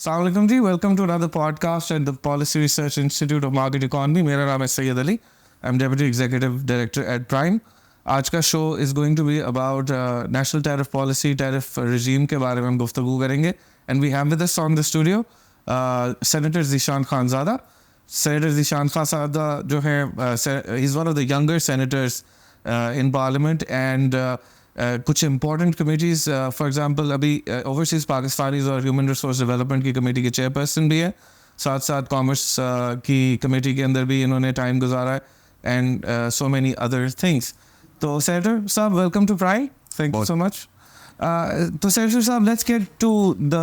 अस्सलाम वालेकुम ji, welcome to another podcast at the policy research institute of market economy. मेरा नाम है Syed Ali, I am deputy executive director at PRIME. आज का show is going to be about national tariff policy, tariff regime के बारे में हम गुफ्तगू करेंगे। And we have with us on the studio senator Zeeshan Khanzada. Senator Zeeshan Khanzada जो है he is one of the younger senators in parliament and कुछ important committees, for example अभी ओवरसीज़ पाकिस्तानीज़ और ह्यूमन रिसोर्स डेवलपमेंट की कमेटी के चेयरपर्सन भी है, साथ साथ कॉमर्स की कमेटी के अंदर भी इन्होंने टाइम गुजारा है and so many other things. तो सेनेटर साहब, welcome to prime, thank you so much. तो सेनेटर साहब, let's get to the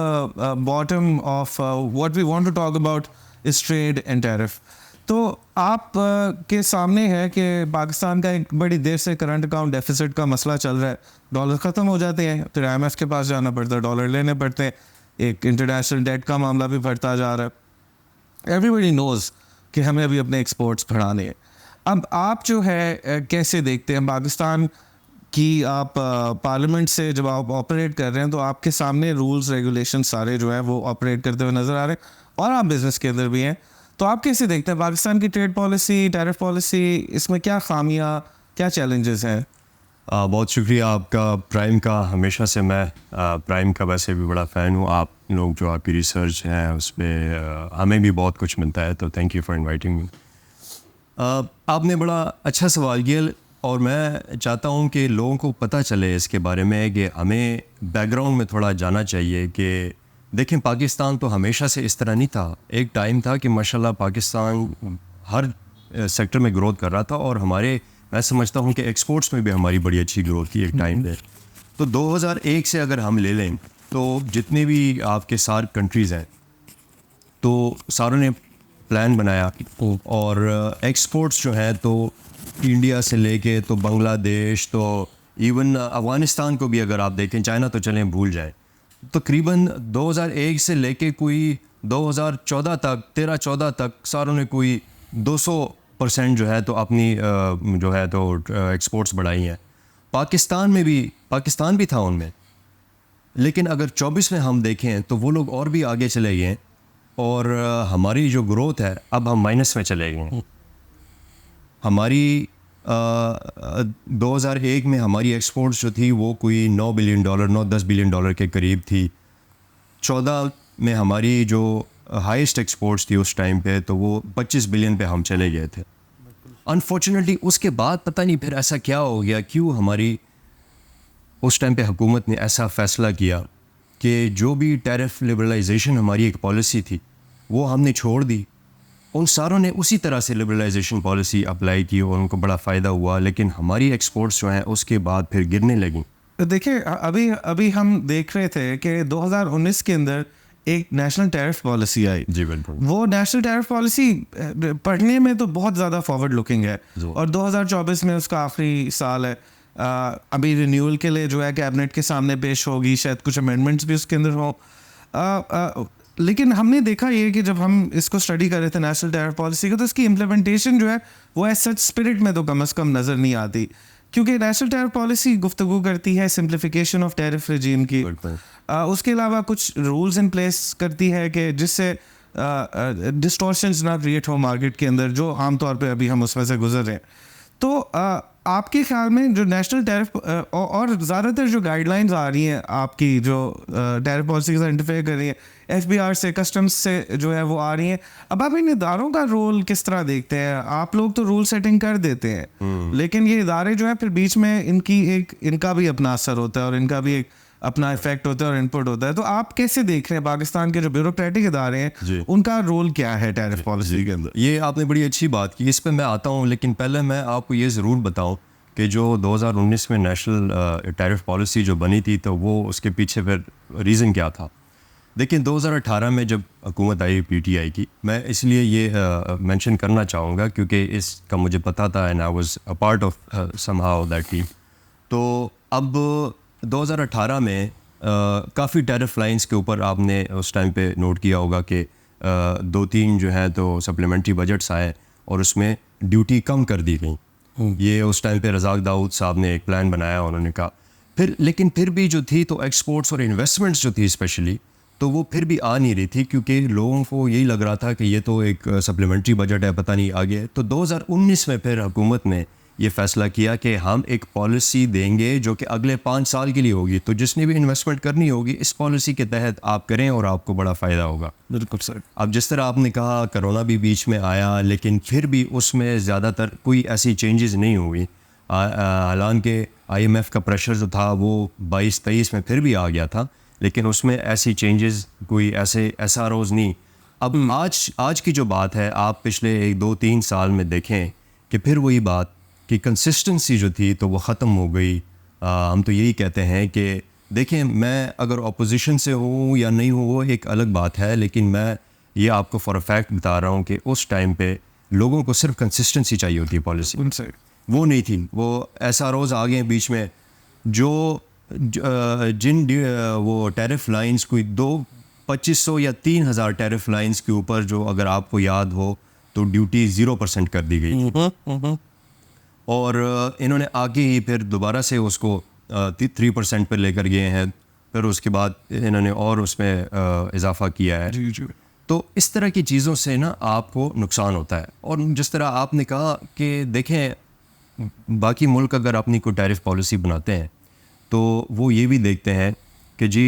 bottom of what we want to talk about is trade and tariff. तो आप के सामने है कि पाकिस्तान का एक बड़ी देर से करंट अकाउंट डेफिसिट का मसला चल रहा है। डॉलर ख़त्म हो जाते हैं, फिर IMF के पास जाना पड़ता है, डॉलर लेने पड़ते हैं, एक इंटरनेशनल डेट का मामला भी बढ़ता जा रहा है। एवरीबडी नोज़ कि हमें अभी अपने एक्सपोर्ट्स बढ़ाने हैं। अब आप जो है कैसे देखते हैं पाकिस्तान की, आप पार्लियामेंट से जब आप ऑपरेट कर रहे हैं तो आपके सामने रूल्स रेगुलेशन सारे जो है वो ऑपरेट करते हुए नज़र आ रहे हैं और आप बिज़नेस के अंदर भी हैं। तो आप कैसे देखते हैं पाकिस्तान की ट्रेड पॉलिसी, टैरिफ पॉलिसी, इसमें क्या खामियां, क्या चैलेंजेस हैं? बहुत शुक्रिया आपका। प्राइम का हमेशा से मैं प्राइम का वैसे भी बड़ा फ़ैन हूँ। आप लोग जो आपकी रिसर्च है उस पर हमें भी बहुत कुछ मिलता है, तो thank you for inviting me. आपने बड़ा अच्छा सवाल किया और मैं चाहता हूँ कि लोगों को पता चले इसके बारे में कि हमें बैकग्राउंड में थोड़ा जाना चाहिए कि देखें, पाकिस्तान तो हमेशा से इस तरह नहीं था। एक टाइम था कि माशाल्लाह पाकिस्तान हर सेक्टर में ग्रोथ कर रहा था और मैं समझता हूँ कि एक्सपोर्ट्स में भी हमारी बड़ी अच्छी ग्रोथ थी एक टाइम पे। तो 2001 से अगर हम ले लें तो जितने भी आपके सार्क कंट्रीज़ हैं तो सारों ने प्लान बनाया और एक्सपोर्ट्स जो हैं तो इंडिया से लेके तो बांग्लादेश, तो इवन अफ़गानिस्तान को भी अगर आप देखें, चाइना तो चलें भूल जाएं, तकरीबन 2001 से लेके कोई 2014 तक 13-14 तक सारों ने कोई 200% जो है तो अपनी जो है तो एक्सपोर्ट्स बढ़ाई हैं। पाकिस्तान भी था उनमें, लेकिन अगर 24 में हम देखें तो वो लोग और भी आगे चले गए और हमारी जो ग्रोथ है अब हम माइनस में चले गए। हमारी 2001 में हमारी एक्सपोर्ट्स जो थी वो कोई $9 बिलियन, 9-10 बिलियन डॉलर के करीब थी। 14 में हमारी जो हाईएस्ट एक्सपोर्ट्स थी उस टाइम पे तो वो 25 बिलियन पे हम चले गए थे। अनफॉर्चुनेटली उसके बाद पता नहीं फिर ऐसा क्या हो गया, क्यों हमारी उस टाइम पे हुकूमत ने ऐसा फ़ैसला किया कि जो भी टैरिफ लिबरलाइजेशन हमारी एक पॉलिसी थी वो हमने छोड़ दी। उन सारों ने उसी तरह से लिबरलाइजेशन पॉलिसी अप्लाई की और उनको बड़ा फ़ायदा हुआ, लेकिन हमारी एक्सपोर्ट्स जो हैं उसके बाद फिर गिरने लगी। देखिए, अभी हम देख रहे थे कि 2019 के अंदर एक नेशनल टैरिफ पॉलिसी आई। जी बिल्कुल। वो नेशनल टैरिफ पॉलिसी पढ़ने में तो बहुत ज़्यादा फॉरवर्ड लुकिंग है और 2024 में उसका आखिरी साल है। अभी रिन्यूअल के लिए जो है कैबिनेट के सामने पेश होगी, शायद कुछ अमेंडमेंट्स भी उसके अंदर हों। लेकिन हमने देखा ये कि जब हम इसको स्टडी कर रहे थे नेशनल टैरिफ पॉलिसी को, तो इसकी इम्प्लीमेंटेशन जो है वो एज सच स्पिरिट में तो कम से कम नज़र नहीं आती, क्योंकि नेशनल टैरिफ पॉलिसी गुफ्तगू करती है सिंप्लिफिकेशन ऑफ टैरिफ रजीम की। उसके अलावा कुछ रूल्स इन प्लेस करती है कि जिससे डिस्टॉर्शंस ना क्रिएट हो मार्केट के अंदर, जो आमतौर पे अभी हम उसमें से गुजर रहे हैं। तो आपके ख्याल में जो नेशनल टैरिफ और ज़्यादातर जो गाइडलाइंस आ रही हैं आपकी जो टैरिफ पॉलिसी के साथ इंटरफेयर कर रही हैं, FBR से, कस्टम्स से जो है वो आ रही हैं, अब आप इन इदारों का रोल किस तरह देखते हैं? आप लोग तो रूल सेटिंग कर देते हैं, लेकिन ये इदारे जो है फिर बीच में इनका भी अपना असर होता है और इनका भी एक अपना इफेक्ट होता है और इनपुट होता है। तो आप कैसे देख रहे हैं पाकिस्तान के जो ब्यूरोक्रेटिक इदारे हैं उनका रोल क्या है टैरिफ पॉलिसी के अंदर? ये आपने बड़ी अच्छी बात की, इस पर मैं आता हूँ, लेकिन पहले मैं आपको ये ज़रूर बताऊँ कि जो 2019 में नेशनल टैरिफ पॉलिसी जो बनी थी तो वो उसके पीछे फिर रीज़न क्या था। देखिए, 2018 में जब हुकूमत आई PTI की, मैं इसलिए ये मेंशन करना चाहूँगा क्योंकि इसका मुझे पता था and I was a part of somehow that team. तो अब 2018 में काफ़ी टैरिफ लाइंस के ऊपर आपने उस टाइम पे नोट किया होगा कि 2-3 जो है तो सप्लीमेंट्री बजट्स आए और उसमें ड्यूटी कम कर दी गई। ये उस टाइम पे रज़ाक दाऊद साहब ने एक प्लान बनाया, उन्होंने कहा लेकिन फिर भी जो थी तो एक्सपोर्ट्स और इन्वेस्टमेंट्स जो थी स्पेशली, तो वो फिर भी आ नहीं रही थी क्योंकि लोगों को यही लग रहा था कि ये तो एक सप्लीमेंट्री बजट है, पता नहीं आगे है। तो 2019 में फिर हुकूमत ने ये फ़ैसला किया कि हम एक पॉलिसी देंगे जो कि अगले 5 साल के लिए होगी, तो जिसने भी इन्वेस्टमेंट करनी होगी इस पॉलिसी के तहत आप करें और आपको बड़ा फ़ायदा होगा। बिल्कुल सर। अब जिस तरह आपने कहा कोरोना भी बीच में आया, लेकिन फिर भी उसमें ज़्यादातर कोई ऐसी चेंजेस नहीं हुई। हालांकि IMF का प्रेशर जो था वो 22-23 में फिर भी आ गया था, लेकिन उसमें ऐसी चेंजेस कोई ऐसा रोज़ नहीं। अब आज की जो बात है, आप पिछले 1-2-3 साल में देखें कि फिर वही बात कि कंसिस्टेंसी जो थी तो वो ख़त्म हो गई। हम तो यही कहते हैं कि देखें, मैं अगर अपोजिशन से हूँ या नहीं हूँ वो एक अलग बात है, लेकिन मैं ये आपको फॉर अ फैक्ट बता रहा हूँ कि उस टाइम पे लोगों को सिर्फ कंसिस्टेंसी चाहिए होती है पॉलिसी, उनसे वो नहीं थी। वो ऐसा रोज़ आ गए बीच में जिन वो टैरिफ लाइंस कोई 2500 या 3000 टैरिफ लाइंस के ऊपर जो, अगर आपको याद हो तो ड्यूटी 0% कर दी गई थी। और इन्होंने आगे ही फिर दोबारा से उसको 3% पर लेकर गए हैं, फिर उसके बाद इन्होंने और उसमें इजाफा किया है। जी जी। तो इस तरह की चीज़ों से ना आपको नुकसान होता है। और जिस तरह आपने कहा कि देखें, बाकी मुल्क अगर अपनी कोई टैरिफ पॉलिसी बनाते हैं तो वो ये भी देखते हैं कि जी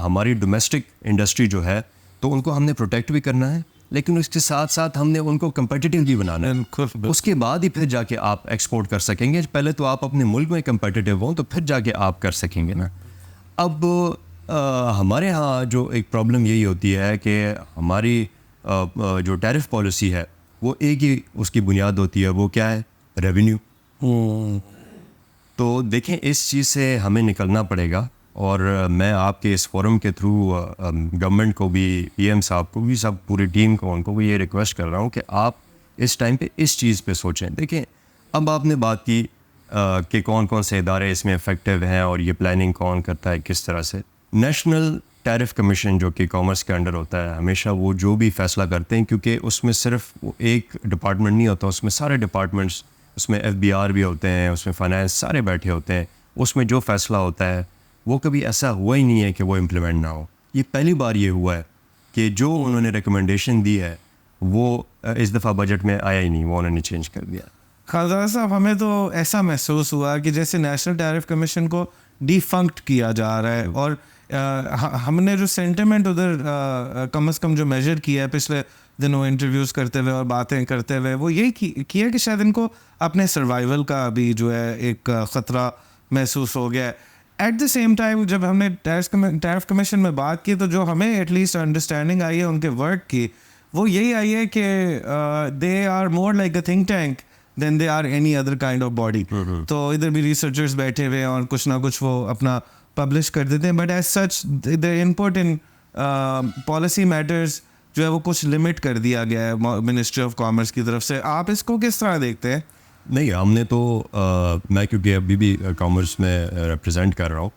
हमारी डोमेस्टिक इंडस्ट्री जो है तो उनको हमने प्रोटेक्ट भी करना है, लेकिन उसके साथ साथ हमने उनको कंपेटिटिव भी बनाना है। उसके बाद ही फिर जाके आप एक्सपोर्ट कर सकेंगे। पहले तो आप अपने मुल्क में कंपेटिटिव हों तो फिर जाके आप कर सकेंगे ना। अब हमारे यहाँ जो एक प्रॉब्लम यही होती है कि हमारी जो टैरिफ पॉलिसी है वो एक ही उसकी बुनियाद होती है, वो क्या है? रेवेन्यू। तो देखें, इस चीज़ से हमें निकलना पड़ेगा। और मैं आपके इस फोरम के थ्रू गवर्नमेंट को भी, PM साहब को भी, सब पूरी टीम को, उनको भी ये रिक्वेस्ट कर रहा हूँ कि आप इस टाइम पे इस चीज़ पे सोचें। देखें, अब आपने बात की कि कौन कौन से इदारे इसमें इफ़ेक्टिव हैं और ये प्लानिंग कौन करता है किस तरह से। नेशनल टैरिफ कमीशन जो कि कॉमर्स के अंडर होता है, हमेशा वो जो भी फ़ैसला करते हैं, क्योंकि उसमें सिर्फ एक डिपार्टमेंट नहीं होता, उसमें सारे डिपार्टमेंट्स, उसमें FBR भी होते हैं, उसमें फाइनेंस, सारे बैठे होते हैं। उसमें जो फ़ैसला होता है वो कभी ऐसा हुआ ही नहीं है कि वो इम्प्लीमेंट ना हो। ये पहली बार ये हुआ है कि जो उन्होंने रिकमेंडेशन दी है वो इस दफ़ा बजट में आया ही नहीं, वो उन्होंने चेंज कर दिया। खालदा साहब, हमें तो ऐसा महसूस हुआ कि जैसे नेशनल टैरिफ कमीशन को डिफंक्ट किया जा रहा है। और हमने जो सेंटिमेंट उधर कम से कम जो मेजर किया है पिछले दिनों इंटरव्यूज़ करते हुए और बातें करते हुए, वो यही किया कि शायद इनको अपने सर्वाइवल का भी जो है एक ख़तरा महसूस हो गया है। एट द सेम टाइम जब हमने टैरिफ कमीशन में बात की तो जो हमें एटलीस्ट अंडरस्टैंडिंग आई है उनके वर्क की, वो यही आई है कि they are more like a think tank than they are any other kind of body. तो इधर भी रिसर्चर्स बैठे हुए हैं और कुछ ना कुछ वो अपना पब्लिश कर देते हैं, but as such the input in policy matters जो है वो कुछ लिमिट कर दिया गया है मिनिस्ट्री ऑफ कॉमर्स की तरफ से। आप इसको किस तरह देखते हैं? नहीं, हमने तो मैं क्योंकि अभी भी कॉमर्स में रिप्रेजेंट कर रहा हूँ,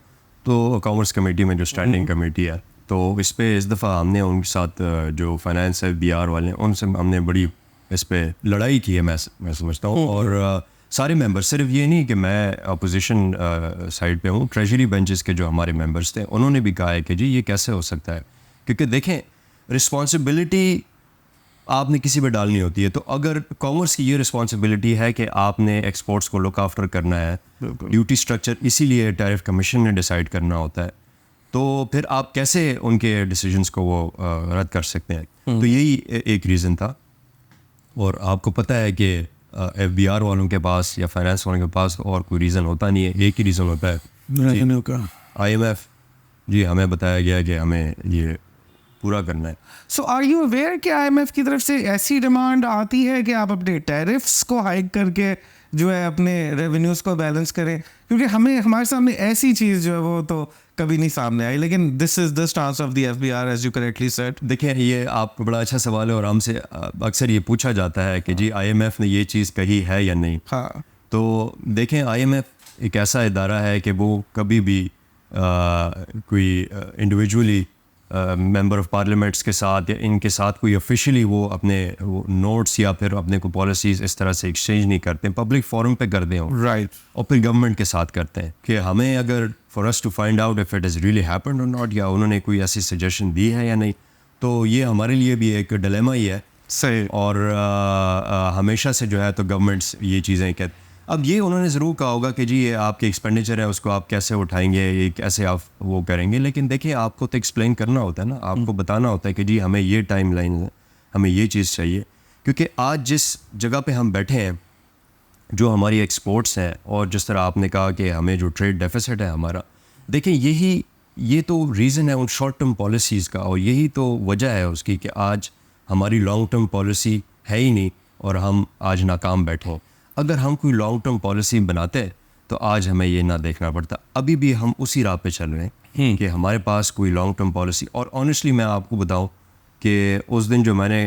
तो कॉमर्स कमेटी में जो स्टैंडिंग कमेटी है, तो इस पे इस दफ़ा हमने उनके साथ जो फाइनेंस FBR वाले हैं उनसे हमने बड़ी इस पे लड़ाई की है, मैं समझता हूँ। और सारे मेंबर, सिर्फ ये नहीं कि मैं अपोजिशन साइड पे हूँ, ट्रेजरी बेंचेस के जो हमारे मेंबर्स थे उन्होंने भी कहा है कि जी ये कैसे हो सकता है, क्योंकि देखें रिस्पॉन्सिबिलिटी आपने किसी पे डालनी होती है। तो अगर कॉमर्स की ये रिस्पॉन्सिबिलिटी है कि आपने एक्सपोर्ट्स को लुक आफ्टर करना है, ड्यूटी स्ट्रक्चर इसीलिए टैरिफ कमीशन ने डिसाइड करना होता है, तो फिर आप कैसे उनके डिसीजंस को वो रद्द कर सकते हैं? तो यही एक रीज़न था। और आपको पता है कि FBR वालों के पास या फाइनेंस वालों के पास और कोई रीज़न होता नहीं है, एक ही रीज़न होता है IMF। जी, हमें बताया गया है कि हमें ये पूरा करना है। सो आर यू अवेयर कि IMF की तरफ से ऐसी डिमांड आती है कि आप अपने टैरिफ्स को हाइक करके जो है अपने रेवेन्यूज़ को बैलेंस करें? क्योंकि हमारे सामने ऐसी चीज़ जो है वो तो कभी नहीं सामने आई, लेकिन this is the stance of the FBR as you correctly said. देखिए, ये आपको बड़ा अच्छा सवाल है और हमसे अक्सर ये पूछा जाता है कि जी IMF ने ये चीज़ कही है या नहीं। हाँ, तो देखें, IMF एक ऐसा इदारा है कि वो कभी भी कोई इंडिविजुअली मेंबर ऑफ पार्लियामेंट्स के साथ या इनके साथ कोई ऑफिशियली वो अपने नोट्स या फिर अपने को पॉलिसीज़ इस तरह से एक्सचेंज नहीं करते, पब्लिक फोरम पे करते हो, राइट। और फिर गवर्नमेंट के साथ करते हैं कि हमें अगर for us to find out if it is really happened और नॉट, या उन्होंने कोई ऐसी सजेशन दी है या नहीं। तो ये हमारे लिए भी एक डिलेमा ही है। सही। और हमेशा से जो है तो गवर्नमेंट्स ये चीज़ें कहते, अब ये उन्होंने ज़रूर कहा होगा कि जी ये आपके एक्सपेंडिचर है उसको आप कैसे उठाएंगे, ये कैसे आप वो करेंगे, लेकिन देखिए आपको तो एक्सप्लेन करना होता है ना, आपको बताना होता है कि जी हमें ये टाइम लाइन है, हमें ये चीज़ चाहिए। क्योंकि आज जिस जगह पे हम बैठे हैं, जो हमारी एक्सपोर्ट्स हैं, और जिस तरह आपने कहा कि हमें जो ट्रेड डेफिसिट है हमारा, देखिए ये तो रीज़न है उन शॉर्ट टर्म पॉलिसीज़ का, और यही तो वजह है उसकी कि आज हमारी लॉन्ग टर्म पॉलिसी है ही नहीं और हम आज नाकाम बैठे हैं। अगर हम कोई लॉन्ग टर्म पॉलिसी बनाते तो आज हमें ये ना देखना पड़ता। अभी भी हम उसी राह पे चल रहे हैं कि हमारे पास कोई लॉन्ग टर्म पॉलिसी, और ऑनेस्टली मैं आपको बताऊं कि उस दिन जो मैंने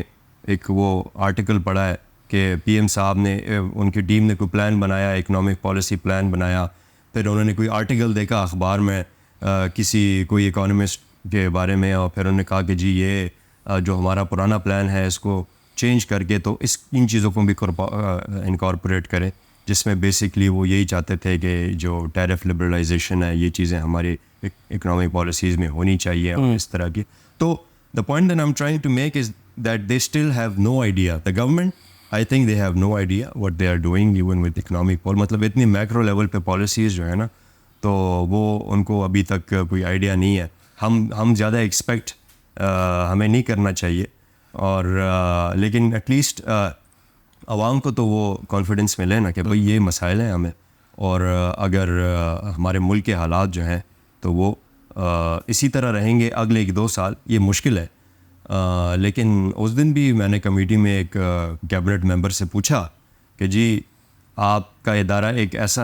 एक वो आर्टिकल पढ़ा है कि पीएम साहब ने, उनकी टीम ने कोई प्लान बनाया, इकोनॉमिक पॉलिसी प्लान बनाया, फिर उन्होंने कोई आर्टिकल देखा अखबार में किसी कोई इकोनॉमिस्ट के बारे में, और फिर उन्होंने कहा कि जी ये जो हमारा पुराना प्लान है इसको चेंज करके तो इन चीज़ों को भी इनकॉर्पोरेट करें, जिसमें बेसिकली वो यही चाहते थे कि जो टैरिफ लिबरलाइजेशन है ये चीज़ें हमारी इकोनॉमिक पॉलिसीज़ में होनी चाहिए और इस तरह की। तो the point that I am trying to make is that they still have no idea, the government I think they have no idea what they are doing even with economic policy. मतलब इतनी macro level पे policies जो है ना, तो वो उनको अभी तक कोई आइडिया नहीं है। हम ज़्यादा एक्सपेक्ट हमें नहीं करना चाहिए, और लेकिन एटलीस्ट आवाम को तो वो कॉन्फिडेंस मिले ना कि भाई ये मसाइल हैं हमें, और अगर हमारे मुल्क के हालात जो हैं तो वो इसी तरह रहेंगे अगले 1-2 साल, ये मुश्किल है। लेकिन उस दिन भी मैंने कमेटी में एक कैबिनेट मेंबर से पूछा कि जी आपका इदारा एक ऐसा,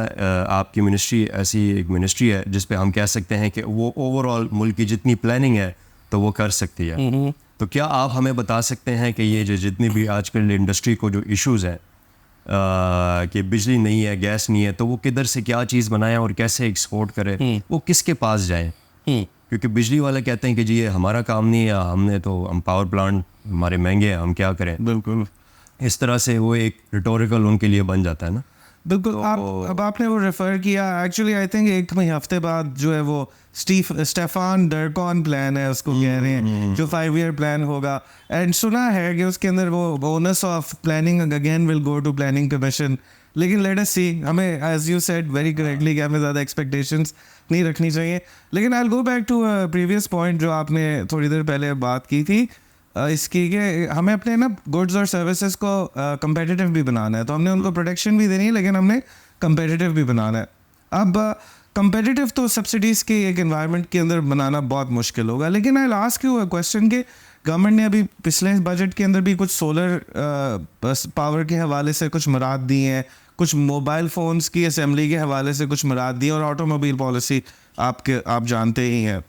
आपकी मिनिस्ट्री ऐसी एक मिनिस्ट्री है जिस पे हम कह सकते हैं कि वो ओवरऑल मुल्क की जितनी प्लानिंग है तो वो कर सकती है, तो क्या आप हमें बता सकते हैं कि ये जो जितनी भी आजकल इंडस्ट्री को जो इश्यूज़ हैं कि बिजली नहीं है, गैस नहीं है, तो वो किधर से क्या चीज़ बनाए और कैसे एक्सपोर्ट करे, वो किसके पास जाए? क्योंकि बिजली वाले कहते हैं कि जी ये हमारा काम नहीं है, हम पावर प्लांट हमारे महंगे हैं, हम क्या करें। बिल्कुल इस तरह से वो एक रिटोरिकल उनके लिए बन जाता है ना। बिल्कुल। अब आपने वो रेफर किया, एक्चुअली आई थिंक 1 हफ्ते बाद जो है वो स्टेफान डरकॉन प्लान है उसको कह रहे हैं, जो 5 ईयर प्लान होगा, एंड सुना है कि उसके अंदर वो bonus of planning again will go to planning commission. लेकिन लेट अस सी, हमें as you said very correctly कि हमें ज़्यादा एक्सपेक्टेशंस नहीं रखनी चाहिए। लेकिन I will go back to previous point जो आपने थोड़ी देर पहले बात की थी इसकी, कि हमें अपने ना गुड्स और सर्विसेज को कंपेटिटिव भी बनाना है, तो हमने उनको प्रोटेक्शन भी देनी है लेकिन हमने कंपेटिटिव भी बनाना है। अब कंपेटिटिव तो सब्सिडीज़ के एक एनवायरनमेंट के अंदर बनाना बहुत मुश्किल होगा, लेकिन I ask you a question कि गवर्नमेंट ने अभी पिछले बजट के अंदर भी कुछ सोलर पावर के हवाले से कुछ मुराद दी हैं, कुछ मोबाइल फ़ोन्स की असेंबली के हवाले से कुछ मुराद दी, और ऑटोमोबाइल पॉलिसी आप जानते ही हैं।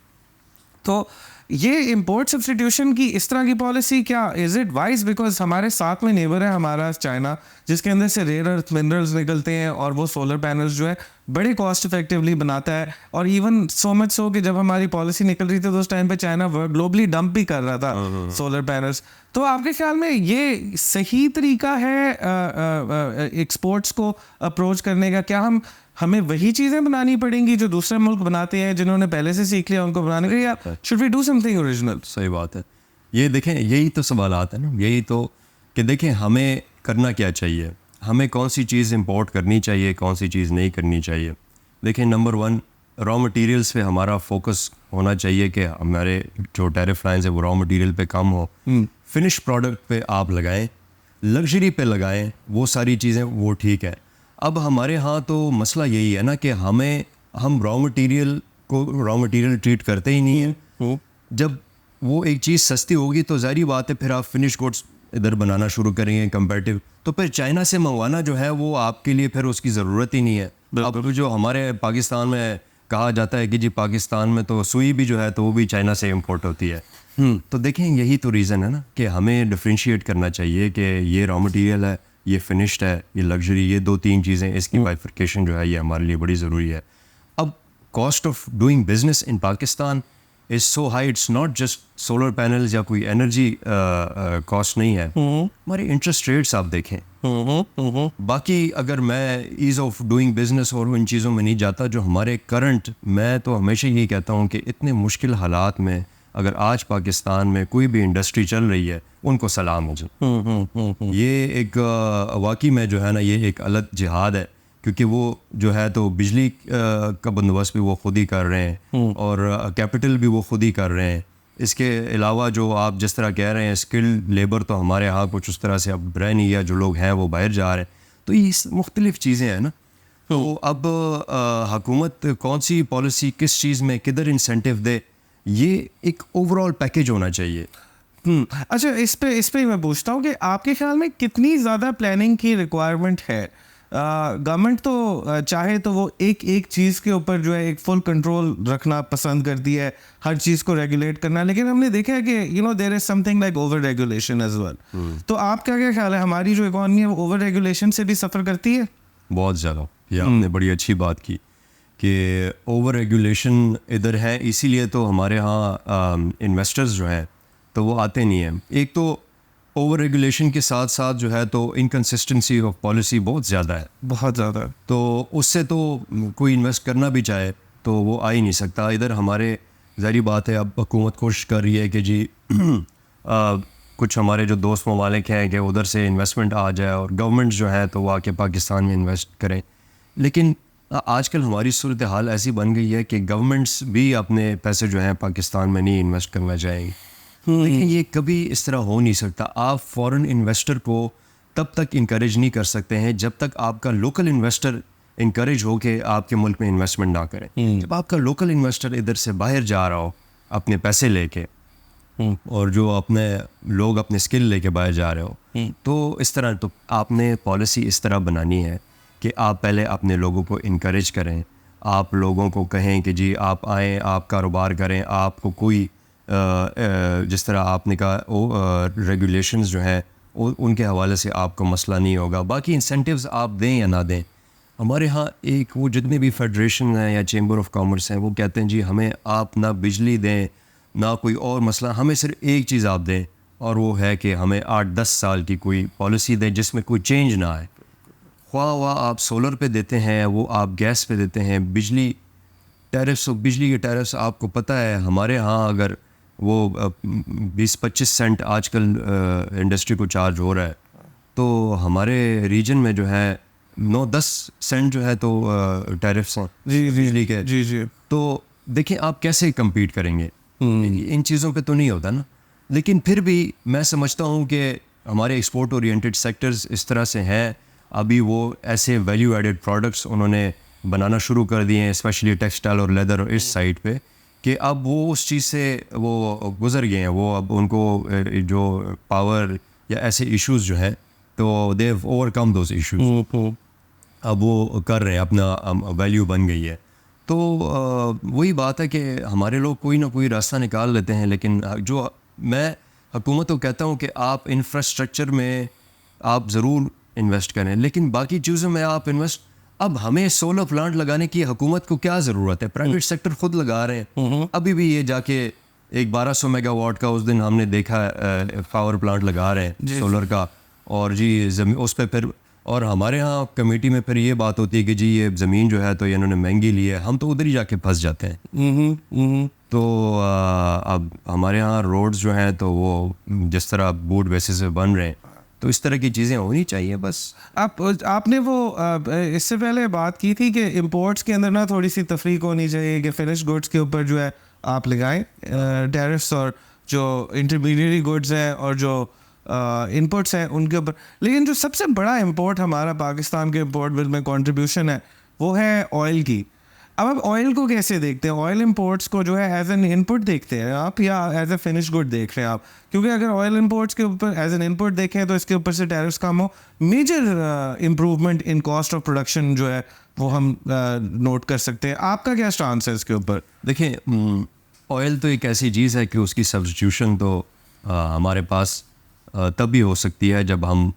तो ये इंपोर्ट सब्स्टिट्यूशन की इस तरह की पॉलिसी क्या इज़ इट वाइज? बिकॉज हमारे साथ में नेबर है हमारा चाइना, जिसके अंदर से रेयर अर्थ मिनरल्स निकलते हैं, और वो सोलर पैनल्स जो है बड़े कॉस्ट इफेक्टिवली बनाता है। और इवन सो मच सो कि जब हमारी पॉलिसी निकल रही थी तो उस टाइम पे चाइना ग्लोबली डंप भी कर रहा था सोलर पैनल्स। तो आपके ख्याल में ये सही तरीका है एक्सपोर्ट्स को अप्रोच करने का? क्या हमें वही चीज़ें बनानी पड़ेंगी जो दूसरे मुल्क बनाते हैं, जिन्होंने पहले से सीख लिया उनको बनाने का, या should we do something original? सही बात है। ये देखें, यही तो सवालात है ना, यही तो कि देखें हमें करना क्या चाहिए, हमें कौन सी चीज़ इंपोर्ट करनी चाहिए, कौन सी चीज़ नहीं करनी चाहिए। देखें, नंबर 1 रॉ मटेरियल्स पे हमारा फोकस होना चाहिए कि हमारे जो टैरिफ लाइन्स है वो रॉ मटेरियल पे कम हो, फिनिश प्रोडक्ट पे आप लगाएं, लग्जरी पे लगाएं, वो सारी चीज़ें वो ठीक है। अब हमारे यहाँ तो मसला यही है ना कि हम रॉ मटेरियल ट्रीट करते ही नहीं है। जब वो एक चीज़ सस्ती होगी तो ज़ाहिर बात है फिर आप फिनिश गुड्स इधर बनाना शुरू करेंगे कंपैरेटिव, तो फिर चाइना से मंगवाना जो है वो आपके लिए फिर उसकी ज़रूरत ही नहीं है। अब जो हमारे पाकिस्तान में कहा जाता है कि जी पाकिस्तान में तो सुई भी जो है तो वो भी चाइना से इम्पोर्ट होती है। तो देखें, यही तो रीज़न है ना कि हमें डिफ्रेंशिएट करना चाहिए कि ये रॉ मटेरियल है, ये फिनिश्ड है, ये लग्जरी, ये 2-3 चीज़ें, इसकी बाइफर्केशन जो है ये हमारे लिए बड़ी ज़रूरी है। अब cost of doing business in Pakistan is so high, it's not just solar panels या कोई एनर्जी कॉस्ट नहीं है, हमारे इंटरेस्ट रेट्स आप देखें। बाकी अगर मैं ईज़ ऑफ डूइंग बिजनेस और उन चीज़ों में नहीं जाता जो हमारे करंट, मैं तो हमेशा यही कहता हूँ कि इतने मुश्किल हालात में अगर आज पाकिस्तान में कोई भी इंडस्ट्री चल रही है, उनको सलाम हो जाए। ये एक वाकई में जो है ना, ये एक अलग जिहाद है, क्योंकि वो जो है तो बिजली का बंदोबस्त भी वो खुद ही कर रहे हैं और कैपिटल भी वो खुद ही कर रहे हैं। इसके अलावा जो आप जिस तरह कह रहे हैं स्किल्ड लेबर तो हमारे यहाँ कुछ उस तरह से अब रह नहीं गया, जो लोग हैं वो बाहर जा रहे हैं, तो ये मुख्तलिफ चीज़ें हैं ना। तो अब हुकूमत कौन सी पॉलिसी किस चीज़ में किधर इंसेंटिव दे, ये एक ओवरऑल पैकेज होना चाहिए। अच्छा, इस पे ही मैं पूछता हूँ कि आपके ख्याल में कितनी ज़्यादा प्लानिंग की रिक्वायरमेंट है? गवर्नमेंट तो चाहे तो वो एक चीज़ के ऊपर जो है एक फुल कंट्रोल रखना पसंद करती है, हर चीज़ को रेगुलेट करना, लेकिन हमने देखा है कि there is something like over regulation as well. तो आपका क्या ख्याल है, हमारी जो इकॉनमी है वो ओवर रेगुलेशन से भी सफ़र करती है? बहुत ज़्यादा। ये आपने बड़ी अच्छी बात की कि ओवर रेगुलेशन इधर है, इसीलिए तो हमारे यहाँ इन्वेस्टर्स जो हैं तो वो आते नहीं हैं। एक तो ओवर रेगुलेशन के साथ साथ जो है तो इनकन्सिस्टेंसी ऑफ पॉलिसी बहुत ज़्यादा है, बहुत ज़्यादा। तो उससे तो कोई इन्वेस्ट करना भी चाहे तो वो आ ही नहीं सकता इधर। हमारे ज़ाहिर बात है, अब हुकूमत कोशिश कर रही है कि जी कुछ हमारे जो दोस्त ममालिक हैं कि उधर से इन्वेस्टमेंट आ जाए और गवर्नमेंट जो है तो वो आके पाकिस्तान में इन्वेस्ट करें, लेकिन आजकल हमारी सूरत हाल ऐसी बन गई है कि गवर्नमेंट्स भी अपने पैसे जो हैं पाकिस्तान में नहीं इन्वेस्ट करना चाहेंगी। लेकिन ये कभी इस तरह हो नहीं सकता। आप फॉरेन इन्वेस्टर को तब तक इनकरेज नहीं कर सकते हैं जब तक आपका लोकल इन्वेस्टर इनकरेज हो के आपके मुल्क में इन्वेस्टमेंट ना करें। जब आपका लोकल इन्वेस्टर इधर से बाहर जा रहा हो अपने पैसे लेके और जो अपने लोग अपने स्किल लेके बाहर जा रहे हो, तो इस तरह तो आपने पॉलिसी इस तरह बनानी है कि आप पहले अपने लोगों को इनकरेज करें। आप लोगों को कहें कि जी आप आएँ, आप कारोबार करें, आपको कोई जिस तरह आपने कहा रेगुलेशंस जो हैं उनके हवाले से आपको मसला नहीं होगा। बाकी इंसेंटिव्स आप दें या ना दें, हमारे यहाँ एक वो जितने भी फेडरेशन हैं या चेंबर ऑफ कॉमर्स हैं वो कहते हैं जी हमें आप ना बिजली दें ना कोई और मसला, हमें सिर्फ एक चीज़ आप दें और वो है कि हमें 8-10 साल की कोई पॉलिसी दें जिसमें कोई चेंज ना आए। ख्वाह आप सोलर पे देते हैं, वो आप गैस पे देते हैं, बिजली के टैरिफ्स आपको पता है हमारे यहाँ अगर वो 20-25 सेंट आजकल इंडस्ट्री को चार्ज हो रहा है, तो हमारे रीजन में जो है 9-10 सेंट जो है तो टैरिफ्स हैं बिजली के। जी। तो देखें आप कैसे compete करेंगे, इन चीज़ों पे तो नहीं होता ना। लेकिन फिर भी मैं समझता हूँ कि हमारे एक्सपोर्ट ओरिएंटेड सेक्टर्स इस तरह से हैं, अभी वो ऐसे वैल्यू एडेड प्रोडक्ट्स उन्होंने बनाना शुरू कर दिए हैं, स्पेशली टेक्सटाइल और लेदर और इस साइड पे, कि अब वो उस चीज़ से वो गुज़र गए हैं। वो अब उनको जो पावर या ऐसे इश्यूज़ जो हैं तो they have overcome those issues, अब वो कर रहे हैं, अपना वैल्यू बन गई है। तो वही बात है कि हमारे लोग कोई ना कोई रास्ता निकाल लेते हैं, लेकिन जो मैं हुकूमत को कहता हूँ कि आप इंफ्रास्ट्रक्चर में आप ज़रूर इन्वेस्ट करें, लेकिन बाकी चीज़ों में आप इन्वेस्ट, अब हमें सोलर प्लांट लगाने की हुकूमत को क्या ज़रूरत है, प्राइवेट सेक्टर खुद लगा रहे हैं। अभी भी ये जाके एक 1200 मेगावाट का उस दिन हमने देखा पावर प्लांट लगा रहे हैं सोलर का, और जी उस पर फिर, और हमारे यहाँ कमेटी में फिर ये बात होती है कि जी ये ज़मीन जो है तो ये इन्होंने महंगी ली है, हम तो उधर ही जाके फंस जाते हैं। तो अब हमारे यहाँ रोड्स जो हैं तो वो जिस तरह बोर्ड बेसिस पे बन रहे हैं, तो इस तरह की चीज़ें होनी चाहिए बस। आपने वो इससे पहले बात की थी कि इंपोर्ट्स के अंदर ना थोड़ी सी तफरीक होनी चाहिए कि फिनिश गुड्स के ऊपर जो है आप लगाएं टैरिफ्स, और जो इंटरमीडिएट गुड्स हैं और जो इनपुट्स हैं उनके ऊपर। लेकिन जो सबसे बड़ा इंपोर्ट हमारा पाकिस्तान के इंपोर्ट बिल में कंट्रीब्यूशन है वो है ऑयल की। अब आप ऑयल को कैसे देखते हैं? ऑयल इंपोर्ट्स को जो है एज एन इनपुट देखते हैं आप या एज ए फिनिश गुड देख रहे हैं आप? क्योंकि अगर ऑयल इंपोर्ट्स के ऊपर एज एन इनपुट देखें तो इसके ऊपर से टैरिफ्स कम हो, major improvement in cost of production जो है वो हम नोट कर सकते हैं। आपका क्या स्टांस है इसके ऊपर? देखिए, ऑयल तो एक ऐसी चीज़ है कि उसकी सब्स्टिट्यूशन तो हमारे पास तब भी हो सकती है जब हम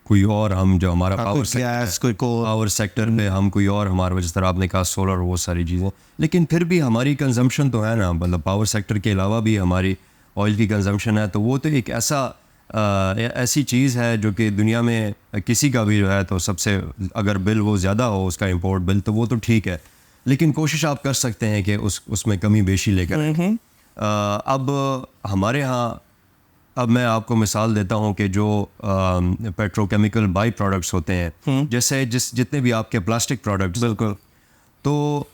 कोई और हम जो हमारा पावर गैस कोई को पावर सेक्टर पे हम कोई और हमारा, जिस तरह आपने कहा सोलर, वो सारी चीज़ें, लेकिन फिर भी हमारी कंजम्पशन तो है ना, मतलब पावर सेक्टर के अलावा भी हमारी ऑयल की कंजम्पशन है। तो वो तो एक ऐसी चीज़ है जो कि दुनिया में किसी का भी जो है तो सबसे, अगर बिल वो ज़्यादा हो उसका इंपोर्ट बिल, तो वो तो ठीक है, लेकिन कोशिश आप कर सकते हैं कि उसमें कमी बेशी लेकर। अब हमारे यहाँ, अब मैं आपको मिसाल देता हूँ कि जो पेट्रोकेमिकल बाई प्रोडक्ट्स होते हैं, जैसे जितने भी आपके प्लास्टिक प्रोडक्ट्स, बिल्कुल, तो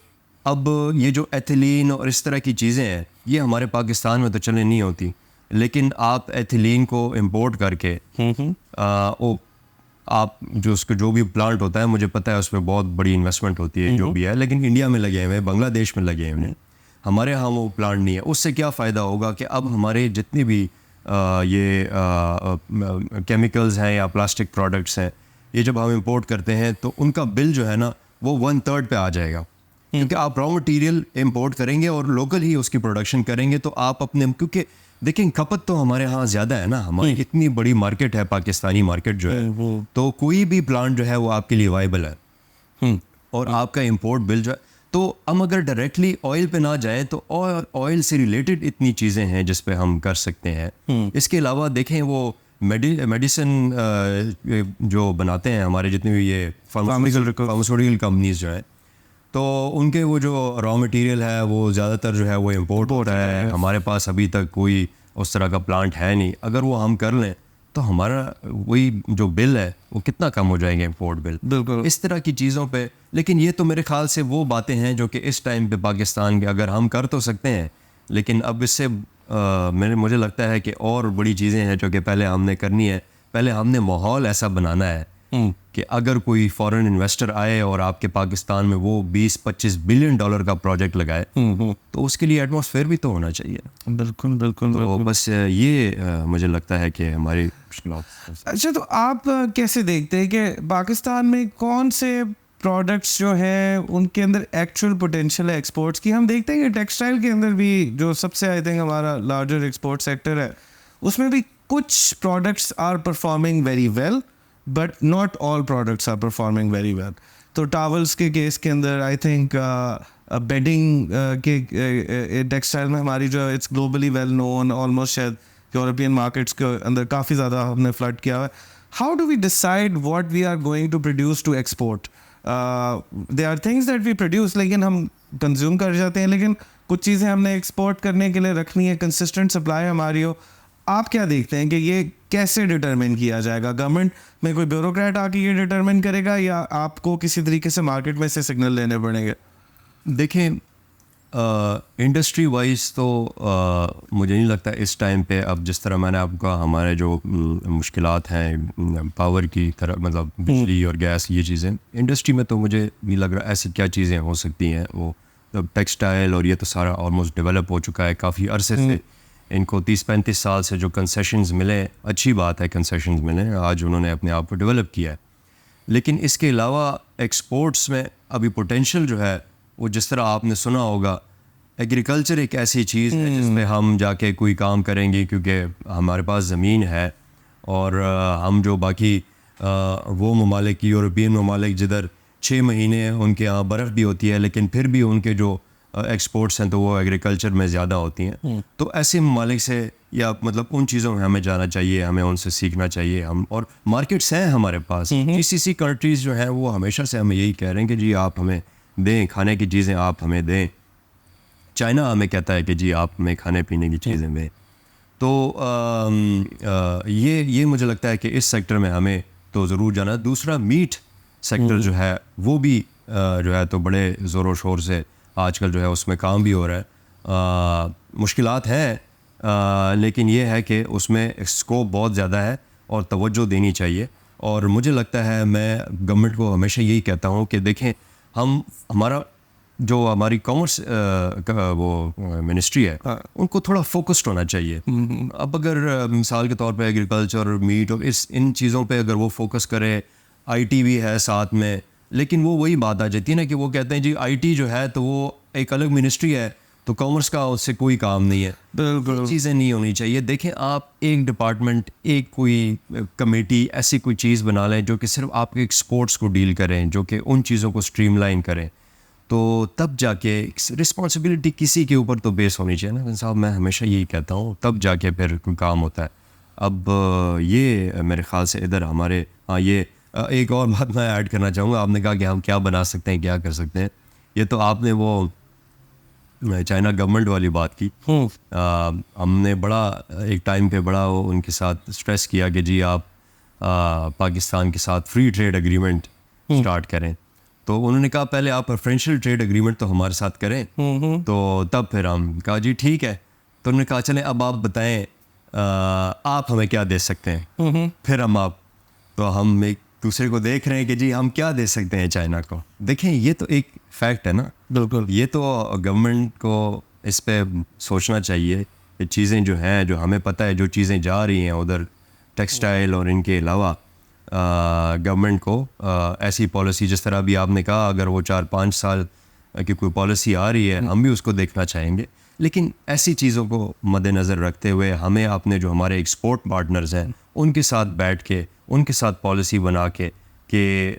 अब ये जो एथिलीन और इस तरह की चीज़ें हैं, ये हमारे पाकिस्तान में तो चले नहीं होती, लेकिन आप एथिलीन को इंपोर्ट करके आप उसको जो भी प्लांट होता है, मुझे पता है उसमें बहुत बड़ी इन्वेस्टमेंट होती है जो भी है, लेकिन इंडिया में लगे हुए हैं, बांग्लादेश में लगे हुए हैं, हमारे यहाँ वो प्लांट नहीं है। उससे क्या फ़ायदा होगा कि अब हमारे जितने भी ये केमिकल्स हैं या प्लास्टिक प्रोडक्ट्स हैं, ये जब हम इंपोर्ट करते हैं तो उनका बिल जो है ना वो 1/3 पे आ जाएगा, क्योंकि आप रॉ मटेरियल इंपोर्ट करेंगे और लोकल ही उसकी प्रोडक्शन करेंगे। तो आप अपने, क्योंकि देखें खपत तो हमारे यहाँ ज़्यादा है ना, हमारी इतनी बड़ी मार्केट है, पाकिस्तानी मार्केट जो है, तो कोई भी प्लांट जो है वो आपके लिए वाइबल है। और आपका इंपोर्ट बिल जो है, तो हम अगर डायरेक्टली ऑयल पे ना जाएं तो ऑयल से रिलेटेड इतनी चीज़ें हैं जिस पे हम कर सकते हैं। इसके अलावा देखें वो मेडिसिन जो बनाते हैं हमारे जितने भी ये फार्मास्यूटिकल कंपनीज जो हैं, तो उनके वो जो रॉ मटेरियल है वो ज़्यादातर जो है वो इम्पोर्ट हो रहा है। हमारे पास अभी तक कोई उस तरह का प्लांट है नहीं। अगर वो हम कर लें तो हमारा वही जो बिल है वो कितना कम हो जाएंगे, इंपोर्ट बिल। बिल्कुल, इस तरह की चीज़ों पे। लेकिन ये तो मेरे ख्याल से वो बातें हैं जो कि इस टाइम पे पाकिस्तान के अगर हम कर तो सकते हैं, लेकिन अब इससे मुझे लगता है कि और बड़ी चीज़ें हैं जो कि पहले हमने करनी है। पहले हमने माहौल ऐसा बनाना है कि अगर कोई फॉरेन इन्वेस्टर आए और आपके पाकिस्तान में वो 20-25 बिलियन डॉलर का प्रोजेक्ट लगाए, तो उसके लिए एटमॉस्फेयर भी तो होना चाहिए। बिल्कुल बिल्कुल, तो बिल्कुल। बस ये मुझे लगता है कि हमारी अच्छा, तो आप कैसे देखते हैं कि पाकिस्तान में कौन से प्रोडक्ट्स जो हैं उनके अंदर एक्चुअल पोटेंशियल है एक्सपोर्ट्स की? हम देखते हैं कि टेक्सटाइल के अंदर भी जो सबसे आई थिंक हमारा लार्जर एक्सपोर्ट सेक्टर है, उसमें भी कुछ products are performing very well, but not all products are performing very well. तो टावल्स के केस के अंदर आई थिंक बेडिंग के टेक्सटाइल में हमारी जो it's globally well known, almost शायद यूरोपियन मार्केट्स के अंदर काफ़ी ज़्यादा हमने फ्लड किया हुआ है। How do we decide what we are going to produce to export? They are things that we produce, लेकिन हम कंज्यूम कर जाते हैं, लेकिन कुछ चीज़ें हमने एक्सपोर्ट करने के लिए रखनी है, कंसिस्टेंट सप्लाई हमारी हो। आप क्या देखते हैं कि ये कैसे डिटरमिन किया जाएगा? गवर्नमेंट में कोई ब्यूरोक्रेट आके ये डिटरमिन करेगा या आपको किसी तरीके से मार्केट में से सिग्नल लेने पड़ेंगे? देखें, इंडस्ट्री वाइज तो मुझे नहीं लगता इस टाइम पे, अब जिस तरह मैंने आपको कहा हमारे जो मुश्किलात हैं पावर की तरह, मतलब बिजली और गैस, ये चीज़ें इंडस्ट्री में तो मुझे नहीं लग रहा ऐसी क्या चीज़ें हो सकती हैं। वो टेक्सटाइल और ये तो सारा ऑलमोस्ट डेवलप हो चुका है काफ़ी अरसे से। इनको 30-35 साल से जो कंसेशंस मिले, अच्छी बात है कंसेशंस मिले, आज उन्होंने अपने आप को डेवलप किया है। लेकिन इसके अलावा एक्सपोर्ट्स में अभी पोटेंशियल जो है वो, जिस तरह आपने सुना होगा, एग्रीकल्चर एक ऐसी चीज़ है जिसमें हम जाके कोई काम करेंगे क्योंकि हमारे पास ज़मीन है। और हम जो बाकी वो ममालिक, यूरोपियन ममालिक जिधर 6 महीने उनके यहाँ बर्फ़ भी होती है, लेकिन फिर भी उनके जो एक्सपोर्ट्स हैं तो वो एग्रीकल्चर में ज़्यादा होती हैं। तो ऐसे ममालिक से, या मतलब उन चीज़ों में हमें जाना चाहिए, हमें उनसे सीखना चाहिए। हम और मार्केट्स हैं हमारे पास। GCC कंट्रीज़ जो हैं वो हमेशा से हमें यही कह रहे हैं कि जी आप हमें दें, खाने की चीज़ें आप हमें दें। चाइना हमें कहता है कि जी आप हमें खाने पीने की चीज़ें दें। तो ये मुझे लगता है कि इस सेक्टर में हमें तो ज़रूर जाना। दूसरा, मीट सेक्टर जो है वो भी जो है तो बड़े ज़ोरों शोर से आजकल जो है उसमें काम भी हो रहा है। मुश्किलात हैं, लेकिन ये है कि उसमें स्कोप बहुत ज़्यादा है और तवज्जो देनी चाहिए। और मुझे लगता है, मैं गवर्नमेंट को हमेशा यही कहता हूँ कि देखें, हमारा जो हमारी कॉमर्स वो मिनिस्ट्री है, उनको थोड़ा फोकस्ड होना चाहिए। अब अगर मिसाल के तौर पे एग्रीकल्चर, मीट और इन चीज़ों पे अगर वो फोकस करे, IT भी है साथ में, लेकिन वो वही बात आ जाती है ना कि वो कहते हैं जी IT जो है तो वो एक अलग मिनिस्ट्री है, तो कॉमर्स का उससे कोई काम नहीं है। बिल्कुल चीज़ें नहीं होनी चाहिए। देखें, आप एक डिपार्टमेंट, एक कोई कमेटी, ऐसी कोई चीज़ बना लें जो कि सिर्फ आपके एक्सपोर्ट्स को डील करें, जो कि उन चीज़ों को स्ट्रीमलाइन करें, तो तब जाके रिस्पॉन्सिबिलिटी किसी के ऊपर तो बेस होनी चाहिए ना साहब। मैं हमेशा यही कहता हूँ, तब जाके फिर कोई काम होता है। अब ये मेरे ख़्याल से इधर हमारे ये एक और बात मैं ऐड करना चाहूँगा। आपने कहा कि हम क्या बना सकते हैं, क्या कर सकते हैं। ये तो आपने वो चाइना गवर्नमेंट वाली बात की। हमने बड़ा एक टाइम पे बड़ा वो उनके साथ स्ट्रेस किया कि जी आप पाकिस्तान के साथ फ्री ट्रेड एग्रीमेंट स्टार्ट करें। तो उन्होंने कहा पहले आप प्रेफरेंशियल ट्रेड एग्रीमेंट तो हमारे साथ करें, तो तब फिर हम कहा जी ठीक है। तो उन्होंने कहा चलें अब आप बताएं आप हमें क्या दे सकते हैं। फिर हम एक दूसरे को देख रहे हैं कि जी हम क्या दे सकते हैं चाइना को। देखें, ये तो एक फैक्ट है ना। बिल्कुल ये तो गवर्नमेंट को इस पे सोचना चाहिए। ये चीज़ें जो हैं, जो हमें पता है, जो चीज़ें जा रही हैं उधर टेक्सटाइल और इनके अलावा, गवर्नमेंट को ऐसी पॉलिसी, जिस तरह भी आपने कहा, अगर वो 4-5 साल की कोई पॉलिसी आ रही है, हम भी उसको देखना चाहेंगे। लेकिन ऐसी चीज़ों को मद्देनज़र रखते हुए हमें अपने जो हमारे एक्सपोर्ट पार्टनर्स हैं उनके साथ बैठ के, उनके साथ पॉलिसी बना के कि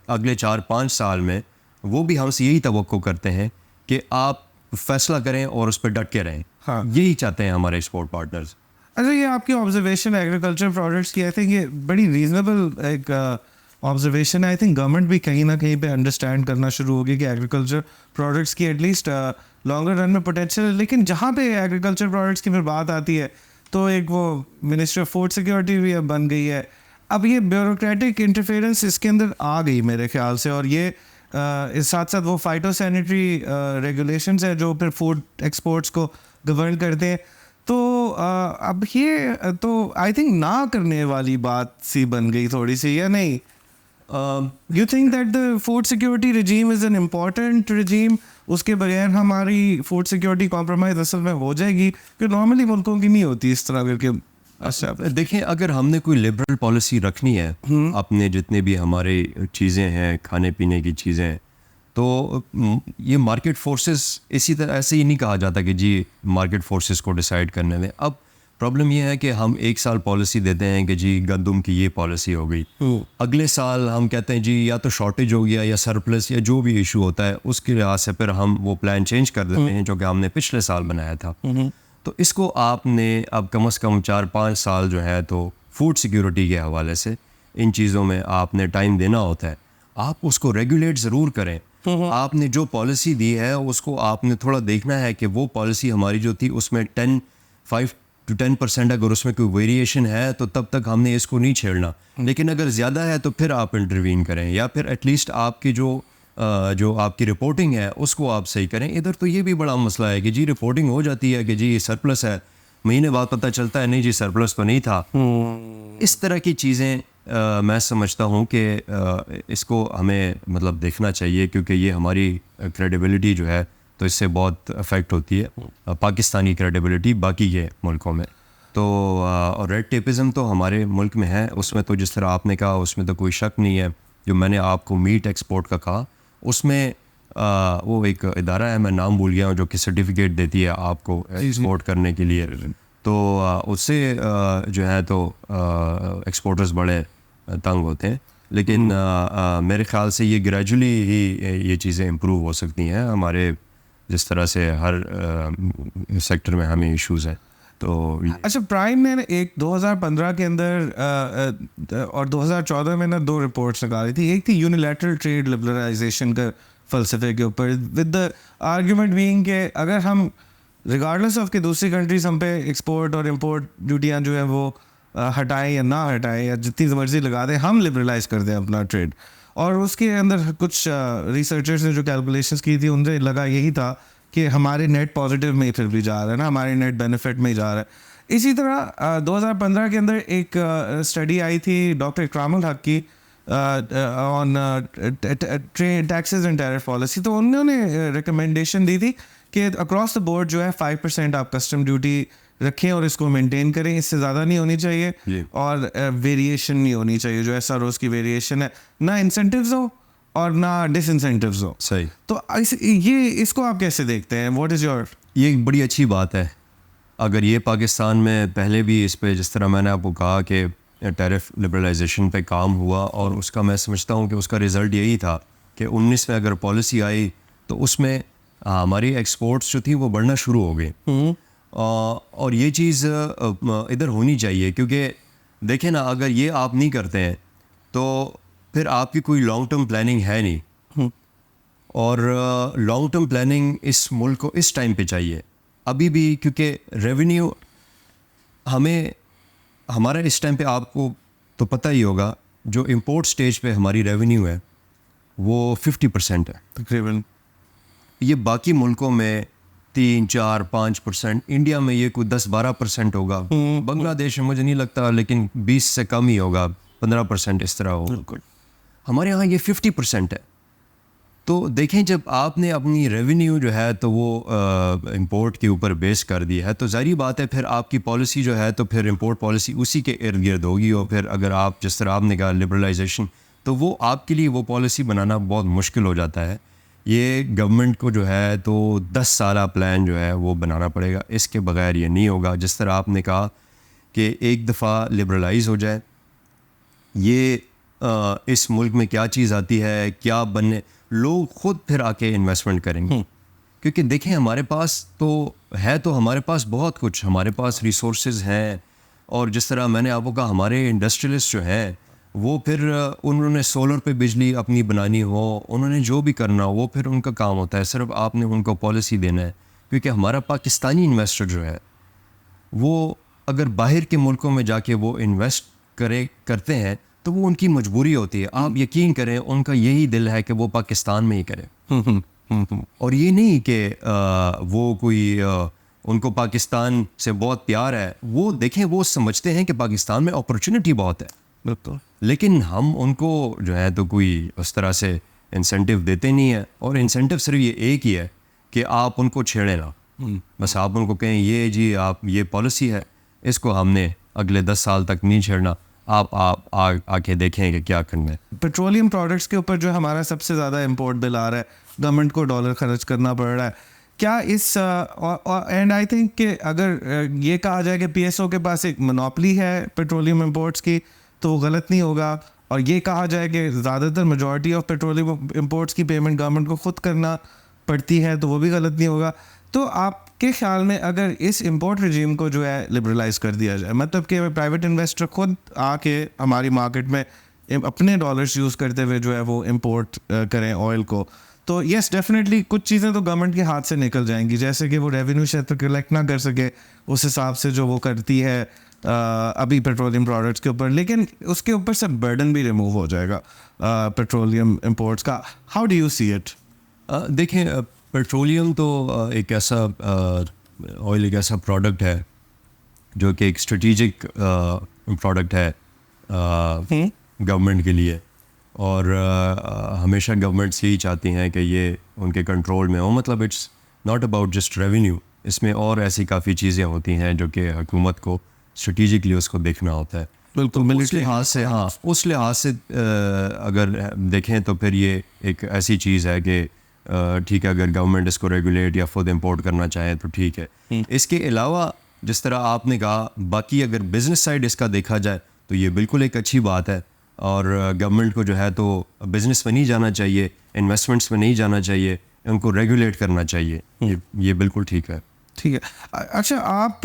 अगले 4-5 साल में वो भी हमसे यही तवक्को करते हैं कि आप फैसला करें और उस पर डट के रहें। हाँ। यही चाहते हैं हमारे एक्सपोर्ट पार्टनर्स। अच्छा, ये आपकी ऑब्जर्वेशन एग्रीकल्चर प्रोडक्ट्स की, आई थिंक ये बड़ी रीजनेबल एक ऑब्जर्वेशन है। आई थिंक गवर्नमेंट भी कहीं ना कहीं पे अंडरस्टैंड करना शुरू होगी कि एग्रीकल्चर प्रोडक्ट्स की एटलीस्ट लॉन्गर रन में पोटेंशियल है। लेकिन जहाँ पे एग्रीकल्चर प्रोडक्ट्स की फिर बात आती है तो एक वो मिनिस्ट्री ऑफ फूड सिक्योरिटी भी अब बन गई है। अब ये ब्यूरोक्रेटिक इंटरफेरेंस इसके अंदर आ गई मेरे ख्याल से, और ये इस साथ साथ वो फाइटोसैनिटरी रेगुलेशंस है जो फिर फूड एक्सपोर्ट्स को गवर्न करते हैं। तो अब ये तो आई थिंक ना करने वाली बात सी बन गई थोड़ी सी, या नहीं? You think that the food security regime is an important regime? उसके बगैर हमारी फूड सिक्योरिटी कॉम्प्रोमाइज असल में हो जाएगी, कि नॉर्मली मुल्कों की नहीं होती इस तरह करके। अच्छा, देखें, अगर हमने कोई लिबरल पॉलिसी रखनी है, अपने जितने भी हमारे चीज़ें हैं, खाने पीने की चीज़ें, तो ये मार्केट फोर्सेस, इसी तरह ऐसे ही नहीं कहा जाता कि जी मार्केट फोर्सेस को डिसाइड करने दें। अब प्रॉब्लम ये है कि हम एक साल पॉलिसी देते हैं कि जी गंदम की ये पॉलिसी हो गई, अगले साल हम कहते हैं जी या तो शॉर्टेज हो गया या सरप्लस या जो भी इशू होता है, उसके लिहाज से फिर हम वो प्लान चेंज कर देते हैं जो कि हमने पिछले साल बनाया था। तो इसको आपने अब कम से कम 4-5 साल जो है तो फूड सिक्योरिटी के हवाले से इन चीज़ों में आपने टाइम देना होता है। आप उसको रेगुलेट ज़रूर करें। आपने जो पॉलिसी दी है उसको आपने थोड़ा देखना है कि वो पॉलिसी हमारी जो थी उसमें 5 to 10% अगर उसमें कोई वेरिएशन है तो तब तक हमने इसको नहीं छेड़ना। लेकिन अगर ज़्यादा है तो फिर आप इंटरवीन करें, या फिर एटलीस्ट आपकी जो आपकी रिपोर्टिंग है उसको आप सही करें। इधर तो ये भी बड़ा मसला है कि जी रिपोर्टिंग हो जाती है कि जी सरप्लस है, महीने बाद पता चलता है नहीं जी सरप्लस तो नहीं था। इस तरह की चीज़ें मैं समझता हूँ कि इसको हमें मतलब देखना चाहिए, क्योंकि ये हमारी क्रेडिबिलिटी जो है तो इससे बहुत अफेक्ट होती है, पाकिस्तानी क्रेडिबिलिटी बाकी के मुल्कों में। तो और रेड टेपिज़म तो हमारे मुल्क में है, उसमें तो जिस तरह आपने कहा उसमें तो कोई शक नहीं है। जो मैंने आपको मीट एक्सपोर्ट का कहा, उसमें वो एक इदारा है, मैं नाम भूल गया हूँ, जो कि सर्टिफिकेट देती है आपको एक्सपोर्ट करने के लिए। तो उससे जो है तो एक्सपोर्टर्स बड़े तंग होते हैं। लेकिन मेरे ख्याल से ये ग्रेजुअली ही ये चीज़ें इम्प्रूव हो सकती हैं हमारे, जिस तरह से हर सेक्टर में हमें इश्यूज़ हैं। तो अच्छा, प्राइम ने एक 2015 के अंदर और 2014 में ना 2 रिपोर्ट्स निकाली थी। एक थी यूनिलैटरल ट्रेड लिबरलाइजेशन का फ़लसफ़े के ऊपर, विद द आर्ग्यूमेंट बीइंग कि अगर हम रिगार्डलेस ऑफ कि दूसरी कंट्रीज हम पे एक्सपोर्ट और इम्पोर्ट ड्यूटियाँ जो है वो हटाएं या ना हटाएं या जितनी मर्जी लगा दें, हम लिबरलाइज कर दें अपना ट्रेड। और उसके अंदर कुछ रिसर्चर्स ने जो कैलकुलेशंस की थी उनसे लगा यही था कि हमारे नेट पॉजिटिव में ही फिर भी जा रहा है ना, हमारे नेट बेनिफिट में ही जा रहा है। इसी तरह 2015 के अंदर एक स्टडी आई थी डॉक्टर इकरामुल हक की on taxes and tariff policy. तो उन्होंने रिकमेंडेशन दी थी कि अक्रॉस द बोर्ड जो है 5% आप कस्टम ड्यूटी रखें और इसको मेंटेन करें, इससे ज़्यादा नहीं होनी चाहिए, और वेरिएशन नहीं होनी चाहिए, जो ऐसा रोज़ की वेरिएशन है ना, इंसेंटिव्स हो और ना डिसइंसेंटिव्स हो। सही। तो इसको आप कैसे देखते हैं? What is your? ये एक बड़ी अच्छी बात है। अगर ये पाकिस्तान में पहले भी इस पे, जिस तरह मैंने आपको कहा कि टैरिफ लिबरलाइजेशन पे काम हुआ, और उसका मैं समझता हूँ कि उसका रिज़ल्ट यही था कि 19 में अगर पॉलिसी आई तो उसमें हमारी एक्सपोर्ट्स जो थी वो बढ़ना शुरू हो गई। और ये चीज़ इधर होनी चाहिए, क्योंकि देखें ना, अगर ये आप नहीं करते हैं तो फिर आपकी कोई लॉन्ग टर्म प्लानिंग है नहीं। और लॉन्ग टर्म प्लानिंग इस मुल्क को इस टाइम पे चाहिए अभी भी, क्योंकि रेवेन्यू हमारा इस टाइम पे, आपको तो पता ही होगा, जो इंपोर्ट स्टेज पे हमारी रेवेन्यू है वो 50% है तकरीबन। ये बाकी मुल्कों में 3, 4, 5%, इंडिया में ये कोई 10, 12% होगा। बांग्लादेश में मुझे नहीं लगता, लेकिन 20 से कम ही होगा, 15% इस तरह होगा। हमारे यहाँ ये 50% है। तो देखें, जब आपने अपनी रेवेन्यू जो है तो वो इंपोर्ट के ऊपर बेस कर दी है, तो ज़ाहिर बात है फिर आपकी पॉलिसी जो है तो फिर इंपोर्ट पॉलिसी उसी के इर्द गिर्द होगी। और फिर अगर आप, जिस तरह आपने कहा, लिबरलाइजेशन, तो वो आपके लिए वो पॉलिसी बनाना बहुत मुश्किल हो जाता है। ये गवर्नमेंट को जो है तो 10 साला प्लान जो है वो बनाना पड़ेगा, इसके बगैर ये नहीं होगा। जिस तरह आपने कहा कि एक दफ़ा लिबरलाइज हो जाए, ये इस मुल्क में क्या चीज़ आती है, क्या बनने, लोग खुद फिर आके इन्वेस्टमेंट करेंगे। क्योंकि देखें, हमारे पास तो है, तो हमारे पास बहुत कुछ, हमारे पास रिसोर्सेज हैं। और जिस तरह मैंने आपको कहा, हमारे इंडस्ट्रियलिस्ट जो हैं वो फिर उन्होंने सोलर पे बिजली अपनी बनानी हो, उन्होंने जो भी करना हो, वो फिर उनका काम होता है। सिर्फ आपने उनको पॉलिसी देना है। क्योंकि हमारा पाकिस्तानी इन्वेस्टर जो है वो अगर बाहर के मुल्कों में जाके वो इन्वेस्ट करते हैं तो वो उनकी मजबूरी होती है। आप यकीन करें, उनका यही दिल है कि वो पाकिस्तान में ही करें। और ये नहीं कि वो कोई उनको पाकिस्तान से बहुत प्यार है। वो देखें, वो समझते हैं कि पाकिस्तान में अपॉर्चुनिटी बहुत है। बिल्कुल। लेकिन हम उनको जो है तो कोई उस तरह से इंसेंटिव देते नहीं है। और इंसेंटिव सिर्फ ये एक ही है कि आप उनको छेड़े ना। बस आप उनको कहें, ये जी आप, ये पॉलिसी है, इसको हमने अगले 10 साल तक नहीं छेड़ना, आप आके देखें कि क्या करना है। पेट्रोलियम प्रोडक्ट्स के ऊपर जो हमारा सबसे ज़्यादा इंपोर्ट बिल आ रहा है, गवर्नमेंट को डॉलर खर्च करना पड़ रहा है, क्या इस एंड आई थिंक कि अगर ये कहा जाए कि पीएसओ के पास एक मोनोपोली है पेट्रोलियम इंपोर्ट्स की, तो गलत नहीं होगा। और ये कहा जाए कि ज़्यादातर मेजॉरिटी ऑफ पेट्रोलियम इंपोर्ट्स की पेमेंट गवर्नमेंट को खुद करना पड़ती है, तो वो भी गलत नहीं होगा। तो आपके ख्याल में अगर इस इंपोर्ट रिजीम को जो है लिबरलाइज कर दिया जाए, मतलब कि प्राइवेट इन्वेस्टर खुद आके हमारी मार्केट में अपने डॉलर्स यूज़ करते हुए जो है वो इंपोर्ट करें ऑयल को, तो यस डेफिनेटली कुछ चीज़ें तो गवर्नमेंट के हाथ से निकल जाएंगी, जैसे कि वो रेवेन्यू क्षेत्र कलेक्ट ना कर सके उस हिसाब से जो वो करती है अभी पेट्रोलियम प्रोडक्ट्स के ऊपर, लेकिन उसके ऊपर से बर्डन भी रिमूव हो जाएगा पेट्रोलियम इंपोर्ट्स का। How do you see it? देखें, पेट्रोलियम तो एक ऐसा ऑयल एक ऐसा प्रोडक्ट है जो कि एक स्ट्रेटिजिक प्रोडक्ट है गवर्नमेंट के लिए। और हमेशा गवर्नमेंट्स यही चाहती हैं कि ये उनके कंट्रोल में हो। मतलब it's not about just revenue, इसमें और ऐसी काफ़ी चीज़ें होती हैं जो कि हुकूमत को स्ट्रेटिजिकली उसको देखना होता है। बिल्कुल। उस लिहाज से, हाँ, उस लिहाज से अगर देखें तो फिर ये एक ऐसी चीज़ है कि ठीक है, अगर गवर्नमेंट इसको रेगुलेट या खुद इंपोर्ट करना चाहे तो ठीक है। इसके अलावा जिस तरह आपने कहा, बाकी अगर बिज़नेस साइड इसका देखा जाए तो ये बिल्कुल एक अच्छी बात है। और गवर्नमेंट को जो है तो बिज़नेस में नहीं जाना चाहिए, इन्वेस्टमेंट्स में नहीं जाना चाहिए, उनको रेगुलेट करना चाहिए। ये बिल्कुल ठीक है। ठीक है। अच्छा, आप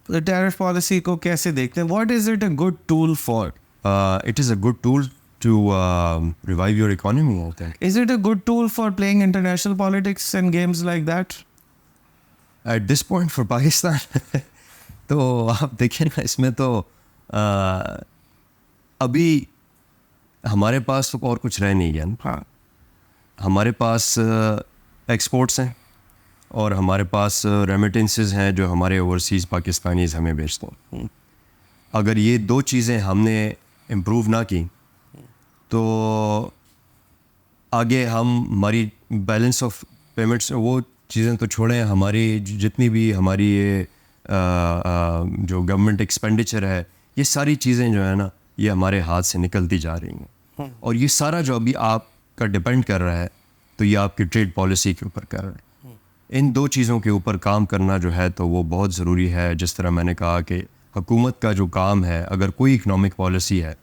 टैरिफ पॉलिसी को कैसे देखते हैं? What is it a good tool for? It is a good tool to revive your economy, I think. Is it a good tool for playing international politics and games like that? At this point for Pakistan, तो आप देखिए ना, इसमें तो अभी हमारे पास तो और कुछ रह नहीं गया ना। हाँ। हमारे पास एक्सपोर्ट्स हैं और हमारे पास रेमिटेंसेस हैं जो हमारे ओवरसीज़ पाकिस्तानीज़ हमें भेजते हैं। अगर ये दो चीज़ें हमने इम्प्रूव ना की तो आगे हमारी बैलेंस ऑफ पेमेंट्स, वो चीज़ें तो छोड़ें, हमारी जितनी भी हमारी ये जो गवर्नमेंट एक्सपेंडिचर है, ये सारी चीज़ें जो है ना, ये हमारे हाथ से निकलती जा रही हैं। और ये सारा जो अभी आप का डिपेंड कर रहा है तो ये आपकी ट्रेड पॉलिसी के ऊपर कर रहा है। इन दो चीज़ों के ऊपर काम करना जो है तो वो बहुत ज़रूरी है। जिस तरह मैंने कहा कि हुकूमत का जो काम है, अगर कोई इकनॉमिक पॉलिसी है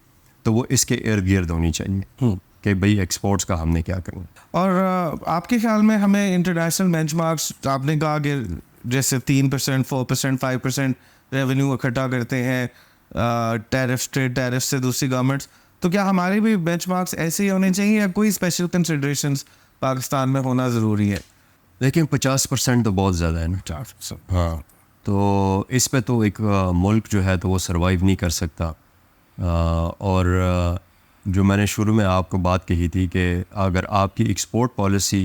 तो वो इसके इर्द गिर्द होनी चाहिए कि भाई एक्सपोर्ट्स का हमने क्या करना। और आपके ख्याल में हमें इंटरनेशनल बेंचमार्क्स, आपने कहा कि जैसे 3%, 4%, 5% रेवेन्यू इकट्ठा करते हैं टैरिफ्स, ट्रेड टैरिफ से दूसरी गवर्नमेंट्स, तो क्या हमारे भी बेंचमार्क्स ऐसे ही होने चाहिए या कोई स्पेशल कंसिडरेशंस पाकिस्तान में होना ज़रूरी है? लेकिन 50% तो बहुत ज़्यादा है ना। 50%। हाँ, तो इस पे तो एक मुल्क जो है तो वो सरवाइव नहीं कर सकता। और जो मैंने शुरू में आपको बात कही थी कि अगर आपकी एक्सपोर्ट पॉलिसी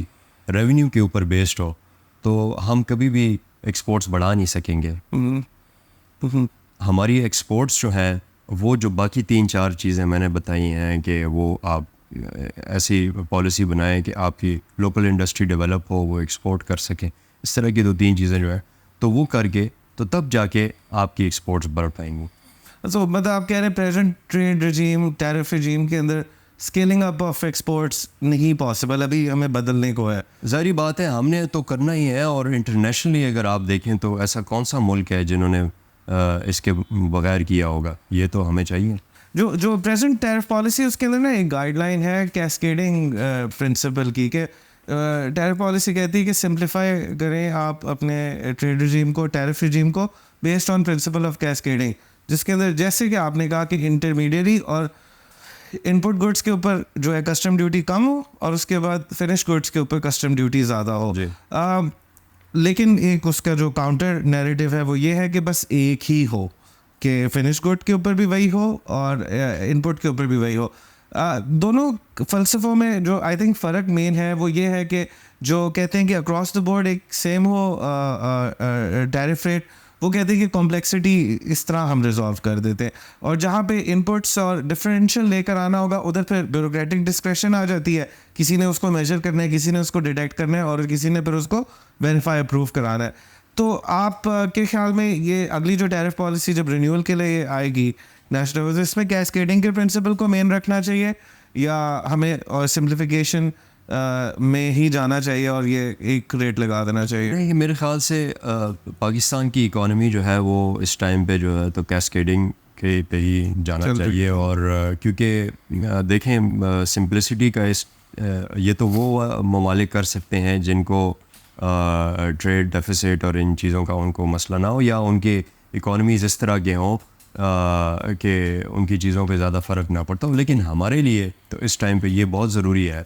रेवेन्यू के ऊपर बेस्ड हो तो हम कभी भी एक्सपोर्ट्स बढ़ा नहीं सकेंगे। हमारी एक्सपोर्ट्स जो हैं वो जो बाकी 3-4 चीज़ें मैंने बताई हैं कि वो आप ऐसी पॉलिसी बनाएं कि आपकी लोकल इंडस्ट्री डेवलप हो, वो एक्सपोर्ट कर सकें। इस तरह की 2-3 चीज़ें जो है तो वो करके तो तब जाके आपकी एक्सपोर्ट्स बढ़ पाएंगी। तो मतलब आप कह रहे हैं प्रेजेंट ट्रेड रजीम, टैरिफ रजीम के अंदर स्केलिंग अप ऑफ एक्सपोर्ट्स नहीं पॉसिबल, अभी हमें बदलने को है। ज़ाहिर बात है हमने तो करना ही है। और इंटरनेशनली अगर आप देखें तो ऐसा कौन सा मुल्क है जिन्होंने इसके बगैर किया होगा, ये तो हमें चाहिए। जो प्रेजेंट टैरिफ पॉलिसी उसके अंदर ना एक गाइडलाइन है कैस्केडिंग प्रिंसिपल की, कि टैरिफ पॉलिसी कहती है कि सिंप्लीफाई करें आप अपने ट्रेड रजीम को, टैरिफ रजीम को based on principle of cascading, जिसके अंदर जैसे कि आपने कहा कि इंटरमीडियरी और इनपुट गुड्स के ऊपर जो है कस्टम ड्यूटी कम हो और उसके बाद फिनिश गुड्स के ऊपर कस्टम ड्यूटी ज़्यादा हो। लेकिन एक उसका जो काउंटर नैरेटिव है वो ये है कि बस एक ही हो, कि फिनिश गुड के ऊपर भी वही हो और इनपुट के ऊपर भी वही हो। दोनों फ़लसफ़ों में जो आई थिंक फ़र्क मेन है वो ये है कि जो कहते हैं कि अक्रॉस द बोर्ड एक सेम हो टैरिफ रेट, वो कहते हैं कि कॉम्प्लेक्सिटी इस तरह हम रिजॉल्व कर देते हैं, और जहाँ पे इनपुट्स और डिफरेंशियल लेकर आना होगा उधर फिर ब्यूरोक्रेटिक डिस्क्रिप्शन आ जाती है। किसी ने उसको मेजर करना है, किसी ने उसको डिटेक्ट करना है और किसी ने फिर उसको वेरीफाई अप्रूव कराना है। तो आप के ख्याल में ये अगली जो टैरिफ पॉलिसी जब रिन्यूअल के लिए आएगी नेशनल, इसमें कैस्केडिंग के प्रिंसिपल को मेन रखना चाहिए या हमें और सिंप्लीफिकेशन में ही जाना चाहिए और ये एक रेट लगा देना चाहिए? नहीं, मेरे ख्याल से पाकिस्तान की इकॉनमी जो है वो इस टाइम पे जो है तो कैस्केडिंग के पे ही जाना चाहिए। और क्योंकि देखें सिंप्लिसिटी का ये तो वो ममालिक कर सकते हैं जिनको ट्रेड डेफिसिट और इन चीज़ों का उनको मसला ना हो, या उनके इकॉनमीज़ इस तरह के हों कि उनकी चीज़ों पे ज़्यादा फ़र्क ना पड़ता हो। लेकिन हमारे लिए तो इस टाइम पे ये बहुत ज़रूरी है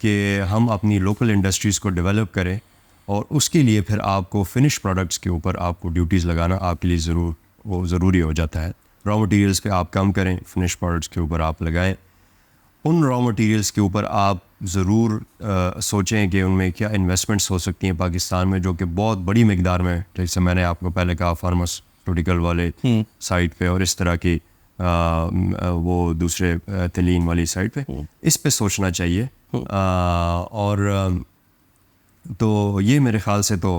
कि हम अपनी लोकल इंडस्ट्रीज़ को डेवलप करें, और उसके लिए फिर आपको फ़िनिश प्रोडक्ट्स के ऊपर आपको ड्यूटीज़ लगाना आपके लिए ज़रूरी हो जाता है। रॉ मटेरियल्स पे आप कम करें, फ़िनिश प्रोडक्ट्स के ऊपर आप लगाएं। उन रॉ मटेरियल्स के ऊपर आप ज़रूर सोचें कि उनमें क्या इन्वेस्टमेंट्स हो सकती हैं पाकिस्तान में, जो कि बहुत बड़ी मिकदार में, जैसे मैंने आपको पहले कहा फार्मास्यूटिकल वाले साइड पे और इस तरह की वो दूसरे तलीन वाली साइड पे, इस पे सोचना चाहिए। और तो ये मेरे ख्याल से तो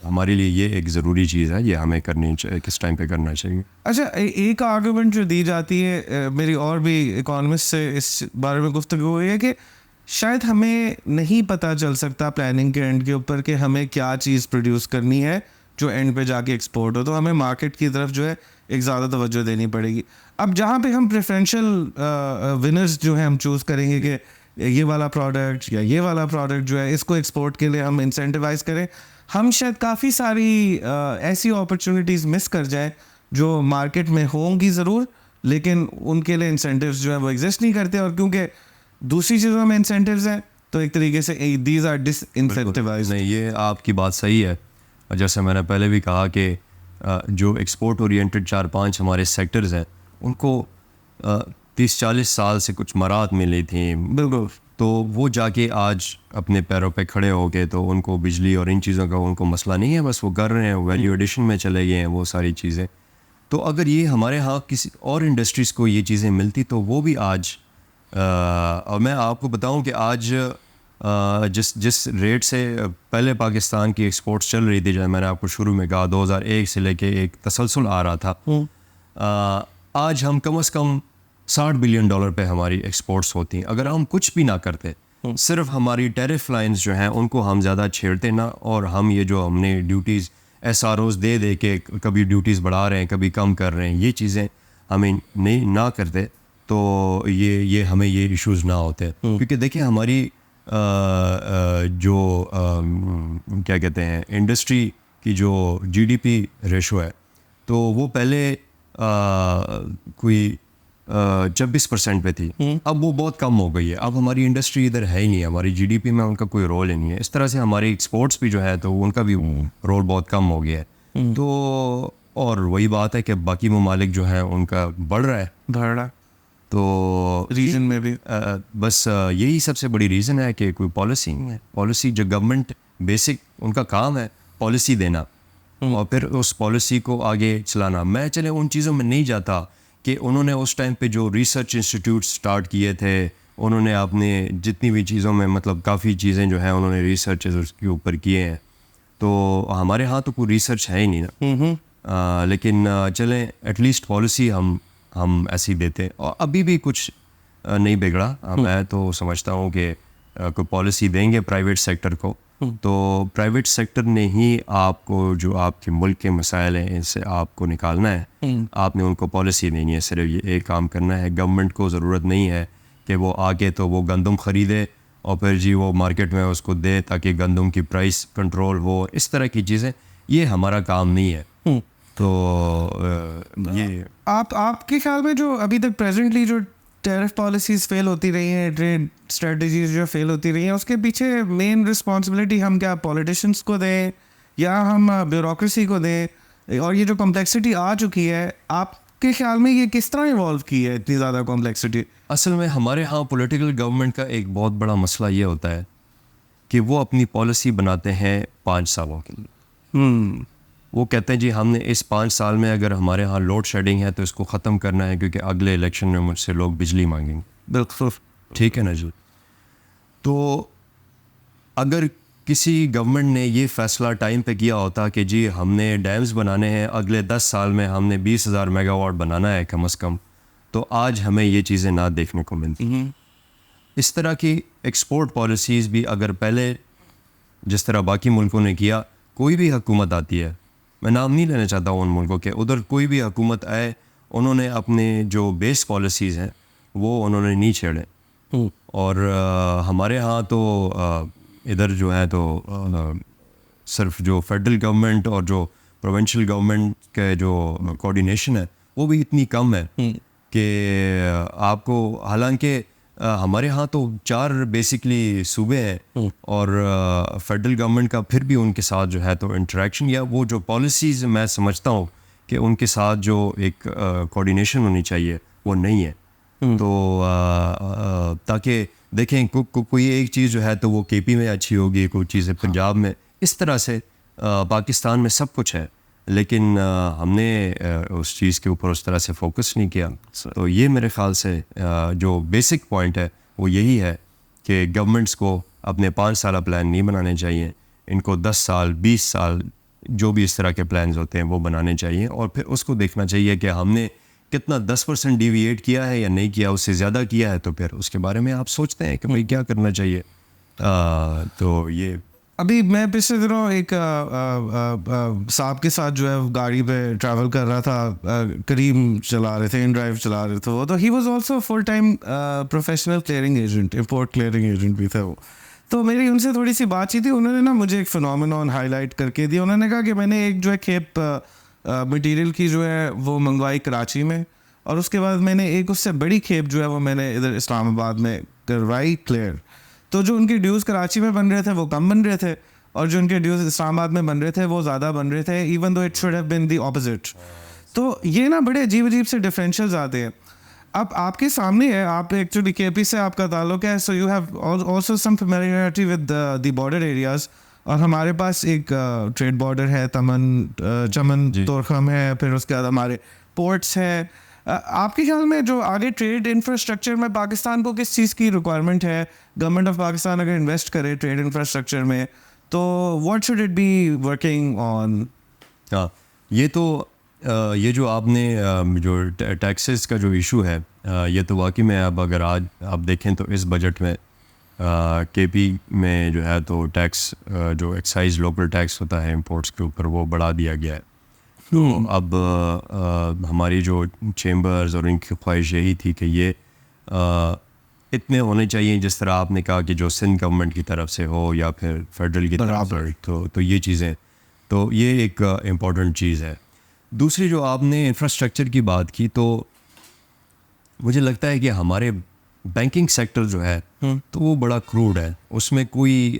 हमारे लिए ये एक ज़रूरी चीज़ है, ये हमें करनी चाहिए, किस टाइम पे करना चाहिए। अच्छा, एक आर्गूमेंट जो दी जाती है मेरी और भी इकोनॉमिस्ट से इस बारे में गुफ्तगू हुई है कि शायद हमें नहीं पता चल सकता प्लानिंग के एंड के ऊपर कि हमें क्या चीज़ प्रोड्यूस करनी है जो एंड पे जाके एक्सपोर्ट हो, तो हमें मार्केट की तरफ जो है एक ज़्यादा तवज्जो देनी पड़ेगी। अब जहाँ पे हम प्रेफरेंशियल विनर्स जो है हम चूज़ करेंगे कि ये वाला प्रोडक्ट या ये वाला प्रोडक्ट जो है इसको एक्सपोर्ट के लिए हम इंसेंटिवाइज करें, हम शायद काफ़ी सारी ऐसी अपॉर्चुनिटीज़ मिस कर जाएं जो मार्केट में होंगी ज़रूर, लेकिन उनके लिए इंसेंटिव्स जो है वो एग्जिस्ट नहीं करते, और क्योंकि दूसरी चीज़ों में इंसेंटिव्स हैं तो एक तरीके से दीज आर डिसइंसेंटिवाइज्ड। नहीं, ये आपकी बात सही है। जैसे मैंने पहले भी कहा कि जो एक्सपोर्ट ओरिएंटेड 4-5 हमारे सेक्टर्स हैं उनको 30-40 साल से कुछ मराहत मिली थी, बिल्कुल, तो वो जाके आज अपने पैरों पे खड़े हो गए, तो उनको बिजली और इन चीज़ों का उनको मसला नहीं है, बस वो कर रहे हैं, वैल्यू एडिशन में चले गए हैं वो सारी चीज़ें। तो अगर ये हमारे यहाँ किसी और इंडस्ट्रीज़ को ये चीज़ें मिलती तो वो भी आज और मैं आपको बताऊं कि आज जिस रेट से पहले पाकिस्तान की एक्सपोर्ट्स चल रही थी, जैसे मैंने आपको शुरू में कहा 2001 से लेके एक तसलसल आ रहा था, आज हम कम से कम $60 बिलियन पे हमारी एक्सपोर्ट्स होती हैं। अगर हम कुछ भी ना करते, सिर्फ हमारी टैरिफ लाइंस जो हैं उनको हम ज़्यादा छेड़ते ना, और हम ये जो हमने ड्यूटीज़ SROs दे के कभी ड्यूटीज़ बढ़ा रहे हैं कभी कम कर रहे हैं, ये चीज़ें हमें नहीं ना करते तो ये हमें ये इश्यूज़ ना होते। क्योंकि देखिए हमारी जो क्या कहते हैं इंडस्ट्री की जो GDP रेशो है, तो वो पहले कोई 26% पे थी, अब वो बहुत कम हो गई है। अब हमारी इंडस्ट्री इधर है ही नहीं, हमारी GDP में उनका कोई रोल ही नहीं है। इस तरह से हमारी एक्सपोर्ट्स भी जो है तो उनका भी रोल बहुत कम हो गया है। तो और वही बात है कि बाकी ममालिक जो है उनका बढ़ रहा है। तो रीजन में भी बस यही सबसे बड़ी रीज़न है कि कोई पॉलिसी नहीं है। पॉलिसी जो गवर्नमेंट बेसिक उनका काम है पॉलिसी देना और फिर उस पॉलिसी को आगे चलाना। मैं चले उन चीज़ों में नहीं जाता कि उन्होंने उस टाइम पे जो रिसर्च इंस्टीट्यूट स्टार्ट किए थे, उन्होंने अपने जितनी भी चीज़ों में मतलब काफ़ी चीज़ें जो हैं उन्होंने रिसर्च उसके ऊपर किए हैं। तो हमारे यहाँ तो कोई रिसर्च है ही नहीं ना। लेकिन चलें एटलीस्ट पॉलिसी हम ऐसी देते हैं और अभी भी कुछ नहीं बिगड़ा। मैं तो समझता हूँ कि कोई पॉलिसी देंगे प्राइवेट सेक्टर को, तो प्राइवेट सेक्टर ने ही आपको जो आपके मुल्क के मसाइल हैं इनसे आपको निकालना है। आपने उनको पॉलिसी देनी है, सिर्फ ये एक काम करना है। गवर्नमेंट को ज़रूरत नहीं है कि वो आके तो वो गंदम ख़रीदे और फिर जी वो मार्केट में उसको दे ताकि गंदम की प्राइस कंट्रोल हो। इस तरह की चीज़ें ये हमारा काम नहीं है। तो ये आपके ख्याल में जो अभी तक प्रेजेंटली जो टैरिफ पॉलिसीज़ फेल होती रही हैं, ट्रेड स्ट्रेटजीज जो फेल होती रही हैं, उसके पीछे मेन रिस्पॉन्सिबिलिटी हम क्या पॉलिटिशियंस को दें या हम ब्यूरोक्रेसी को दें? और ये जो कॉम्प्लेक्सिटी आ चुकी है, आपके ख्याल में ये किस तरह इवॉल्व की है इतनी ज़्यादा कॉम्प्लेक्सिटी? असल में हमारे यहाँ पॉलिटिकल गवर्नमेंट का एक बहुत बड़ा मसला ये होता है कि वो अपनी पॉलिसी बनाते हैं 5 सालों के लिए। वो कहते हैं जी हमने इस 5 साल में अगर हमारे यहाँ लोड शेडिंग है तो इसको ख़त्म करना है क्योंकि अगले इलेक्शन में मुझसे लोग बिजली मांगेंगे। बिल्कुल ठीक है ना जी। तो अगर किसी गवर्नमेंट ने ये फ़ैसला टाइम पे किया होता कि जी हमने डैम्स बनाने हैं, अगले 10 साल में हमने 20,000 मेगावाट बनाना है कम से कम, तो आज हमें ये चीज़ें ना देखने को मिलती। इस तरह की एक्सपोर्ट पॉलिसीज़ भी अगर पहले जिस तरह बाकी मुल्कों ने किया, कोई भी हुकूमत आती है, मैं नाम नहीं लेना चाहता हूँ उन मुल्कों के, उधर कोई भी हुकूमत आए उन्होंने अपने जो बेस पॉलिसीज़ हैं वो उन्होंने नहीं छेड़े। और हमारे यहाँ तो इधर जो है तो सिर्फ जो फेडरल गवर्नमेंट और जो प्रोविंशियल गवर्नमेंट के जो कोऑर्डिनेशन है वो भी इतनी कम है कि आपको, हालांकि हमारे यहाँ तो 4 बेसिकली सूबे हैं और फेडरल गवर्नमेंट का फिर भी उनके साथ जो है तो इंटरेक्शन या वो जो पॉलिसीज़ मैं समझता हूँ कि उनके साथ जो एक कोऑर्डिनेशन होनी चाहिए वो नहीं है। तो ताकि देखें कोई एक चीज़ जो है तो वो KP में अच्छी होगी, कोई चीज़ें पंजाब में, इस तरह से पाकिस्तान में सब कुछ है लेकिन हमने उस चीज़ के ऊपर उस तरह से फोकस नहीं किया। तो ये मेरे ख़्याल से जो बेसिक पॉइंट है वो यही है कि गवर्नमेंट्स को अपने 5 साल प्लान नहीं बनाने चाहिए, इनको 10 साल 20 साल जो भी इस तरह के प्लान्स होते हैं वो बनाने चाहिए और फिर उसको देखना चाहिए कि हमने कितना 10% डिविएट किया है या नहीं किया, उससे ज़्यादा किया है तो फिर उसके बारे में आप सोचते हैं कि भाई क्या करना चाहिए। तो ये अभी मैं पिछले दिनों एक साहब के साथ जो है गाड़ी पे ट्रैवल कर रहा था, करीम चला रहे थे, इन ड्राइव चला रहे थे, तो he was also full time professional clearing agent, import clearing agent भी था वो। तो मेरी उनसे थोड़ी सी बातचीत थी, उन्होंने ना मुझे एक फिनोमेनॉन हाईलाइट करके दिया। उन्होंने कहा कि मैंने एक जो है खेप मटेरियल की जो है वो मंगवाई कराची में और उसके बाद मैंने एक उससे बड़ी खेप जो है वो मैंने इधर इस्लामाबाद में करवाई क्लियर। तो जो उनके ड्यूज़ कराची में बन रहे थे वो कम बन रहे थे और जो उनके ड्यूज़ इस्लामाबाद में बन रहे थे वो ज़्यादा बन रहे थे, even though it should have been the opposite. तो ये ना बड़े अजीब अजीब से डिफरेंशियल्स आते हैं। अब आपके सामने है, आप एक्चुअली KP से आपका ताल्लुक है, so you have also some familiarity with the border areas. और हमारे पास एक ट्रेड बॉर्डर है, चमन तोरखम है, फिर उसके बाद हमारे पोर्ट्स हैं। आपके ख्याल में जो आगे ट्रेड इंफ्रास्ट्रक्चर में पाकिस्तान को किस चीज़ की रिक्वायरमेंट है? गवर्नमेंट ऑफ पाकिस्तान अगर इन्वेस्ट करे ट्रेड इंफ्रास्ट्रक्चर में तो what should it be working on? हाँ, ये तो ये जो आपने जो टैक्सेस का जो इशू है, ये तो वाकई में अब अगर आज आप देखें तो इस बजट में केपी में जो है तो टैक्स जो एक्साइज लोकल टैक्स होता है इंपोर्ट्स के ऊपर वो बढ़ा दिया गया है। तो अब हमारी जो चेंबर्स और इनकी ख्वाहिश यही थी कि ये इतने होने चाहिए जिस तरह आपने कहा कि जो सिंध गवर्नमेंट की तरफ से हो या फिर फेडरल की तरफ से, तो ये चीज़ें, तो ये एक इम्पॉर्टेंट चीज़ है। दूसरी जो आपने इंफ्रास्ट्रक्चर की बात की, तो मुझे लगता है कि हमारे बैंकिंग सेक्टर जो है तो वो बड़ा क्रूड है, उसमें कोई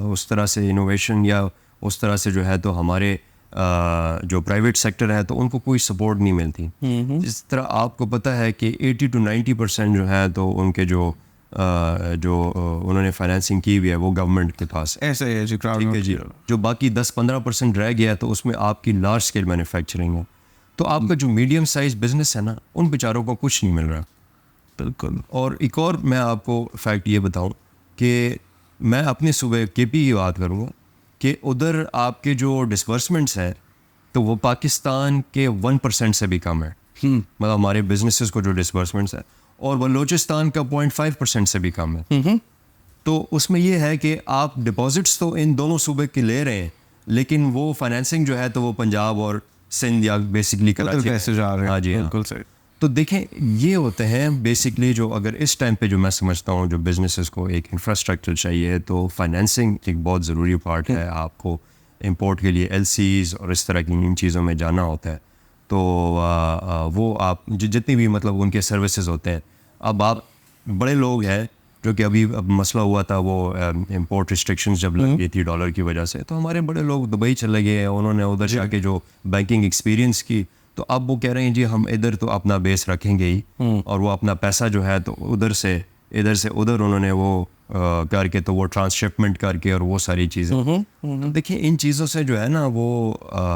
उस तरह से इनोवेशन या उस तरह से जो है तो हमारे जो प्राइवेट सेक्टर है तो उनको कोई सपोर्ट नहीं मिलती। जिस तरह आपको पता है कि 80 to 90% जो है तो उनके जो उन्होंने फाइनेंसिंग की हुई है वो गवर्नमेंट के पास है। ऐसा ही है जी, ठीक है जी। जो बाकी 10-15% रह गया तो उसमें आपकी लार्ज स्केल मैन्युफैक्चरिंग है, तो आपका जो मीडियम साइज बिजनेस है ना, उन बेचारों को कुछ नहीं मिल रहा। बिल्कुल। और एक और मैं आपको फैक्ट ये बताऊं कि मैं अपने सूबे केपी की बात करूँगा कि उधर आपके जो डिसबर्समेंट्स हैं तो वो पाकिस्तान के 1% से भी कम है। मतलब हमारे बिजनेसेस को जो डिसबर्समेंट्स है, और बलूचिस्तान का 0.5% से भी कम है। तो उसमें ये है कि आप डिपॉजिट्स तो इन दोनों सूबे के ले रहे हैं, लेकिन वो फाइनेंसिंग जो है तो वो पंजाब और सिंध या बेसिकली कराची पैसे जा रहे हैं। हाँ जी, हाँ। बिल्कुल सही। तो देखें, ये होते हैं बेसिकली जो, अगर इस टाइम पे जो मैं समझता हूँ जो बिजनेसेस को एक इंफ्रास्ट्रक्चर चाहिए तो फाइनेंसिंग एक बहुत ज़रूरी पार्ट है। आपको इंपोर्ट के लिए LCs और इस तरह की इन चीज़ों में जाना होता है, तो वो आप जितनी भी मतलब उनके सर्विसेज होते हैं। अब आप बड़े लोग हैं जो कि अभी अब मसला हुआ था वो इंपोर्ट रिस्ट्रिक्शंस जब लग गई थी डॉलर की वजह से, तो हमारे बड़े लोग दुबई चले गए, उन्होंने उधर जाके जो बैंकिंग एक्सपीरियंस की, तो अब वो कह रहे हैं जी हम इधर तो अपना बेस रखेंगे ही, और वो अपना पैसा जो है तो उधर से इधर से उधर उन्होंने वो करके तो वो ट्रांसशिपमेंट करके और वो सारी चीज़ें। तो देखिए, इन चीज़ों से जो है ना वो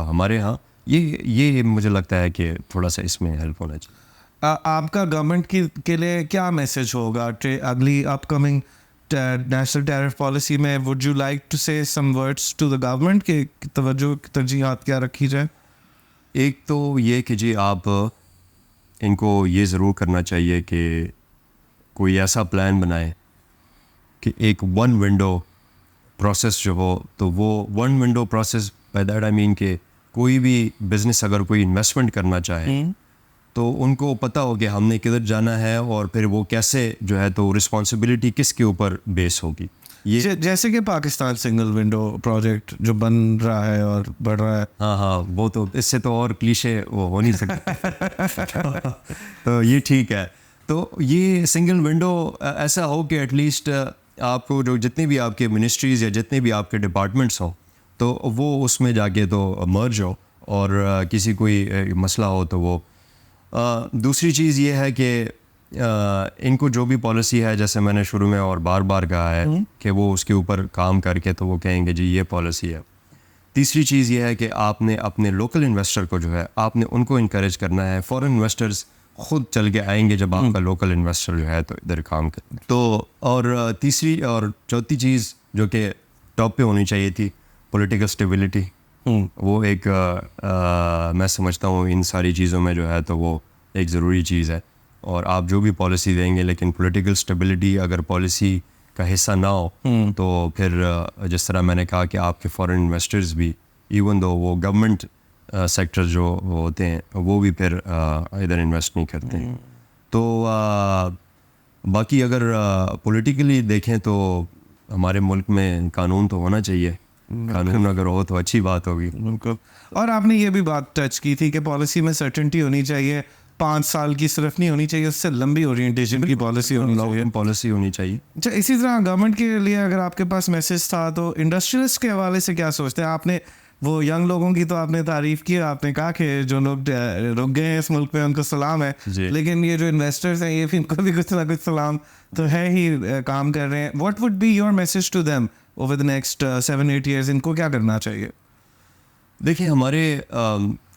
हमारे यहाँ ये मुझे लगता है कि थोड़ा सा इसमें हेल्प होना चाहिए। आपका गवर्नमेंट के लिए क्या मैसेज होगा अगली अपकमिंग नेशनल टैरिफ पॉलिसी में? Would you like to say some words to the government के तवज्जो तरजीहात क्या रखी जाए? एक तो ये कि जी आप इनको ये ज़रूर करना चाहिए कि कोई ऐसा प्लान बनाए कि एक 1 विंडो प्रोसेस जो हो, तो वो 1 window process by that I mean कि कोई भी बिज़नेस अगर कोई इन्वेस्टमेंट करना चाहे तो उनको पता हो कि हमने किधर जाना है और फिर वो कैसे जो है तो रिस्पॉन्सिबिलिटी किसके ऊपर बेस होगी। ये जैसे कि पाकिस्तान सिंगल विंडो प्रोजेक्ट जो बन रहा है और बढ़ रहा है। हाँ, वो तो इससे तो और क्लीशे वो हो नहीं सकता। तो ये ठीक है। तो ये सिंगल विंडो ऐसा हो कि एटलीस्ट आपको जो जितने भी आपके मिनिस्ट्रीज़ या जितने भी आपके डिपार्टमेंट्स हों तो वो उसमें जाके तो मर्ज हो, और किसी कोई मसला हो तो वो। दूसरी चीज़ ये है कि इनको जो भी पॉलिसी है, जैसे मैंने शुरू में और बार बार कहा है कि वो उसके ऊपर काम करके तो वो कहेंगे जी ये पॉलिसी है। तीसरी चीज़ ये है कि आपने अपने लोकल इन्वेस्टर को जो है आपने उनको इनकरेज करना है। फॉरेन इन्वेस्टर्स खुद चल के आएंगे जब आपका लोकल इन्वेस्टर जो है तो इधर काम कर। तो और तीसरी और चौथी चीज़ जो कि टॉप पे होनी चाहिए थी, पॉलिटिकल स्टेबिलिटी। वो एक मैं समझता हूँ इन सारी चीज़ों में जो है तो वो एक ज़रूरी चीज़ है। और आप जो भी पॉलिसी देंगे, लेकिन पॉलिटिकल स्टेबिलिटी अगर पॉलिसी का हिस्सा ना हो तो फिर जिस तरह मैंने कहा कि आपके फॉरेन इन्वेस्टर्स भी, इवन दो वो गवर्नमेंट सेक्टर जो होते हैं वो भी फिर इधर इन्वेस्ट नहीं करते हैं। तो बाकी अगर पॉलिटिकली देखें तो हमारे मुल्क में कानून तो होना चाहिए। कानून अगर हो तो अच्छी बात होगी। बिल्कुल। और आपने ये भी बात टच की थी कि पॉलिसी में सर्टेनिटी होनी चाहिए, 5 साल की सिर्फ नहीं होनी चाहिए, उससे लंबी ओरिएंटेशन की पॉलिसी होनी चाहिए। पॉलिसी होनी चाहिए। अच्छा, इसी तरह गवर्नमेंट के लिए अगर आपके पास मैसेज था तो इंडस्ट्रियलिस्ट के हवाले से क्या सोचते हैं? आपने वो यंग लोगों की तो आपने तारीफ की, आपने कहा कि जो लोग रुक गए हैं इस मुल्क में उनको सलाम है, लेकिन ये जो इन्वेस्टर्स हैं ये भी इनको भी कुछ ना कुछ सलाम तो है ही, काम कर रहे हैं। What would be your message to them over the next 7-8 years? इनको क्या करना चाहिए? देखिए, हमारे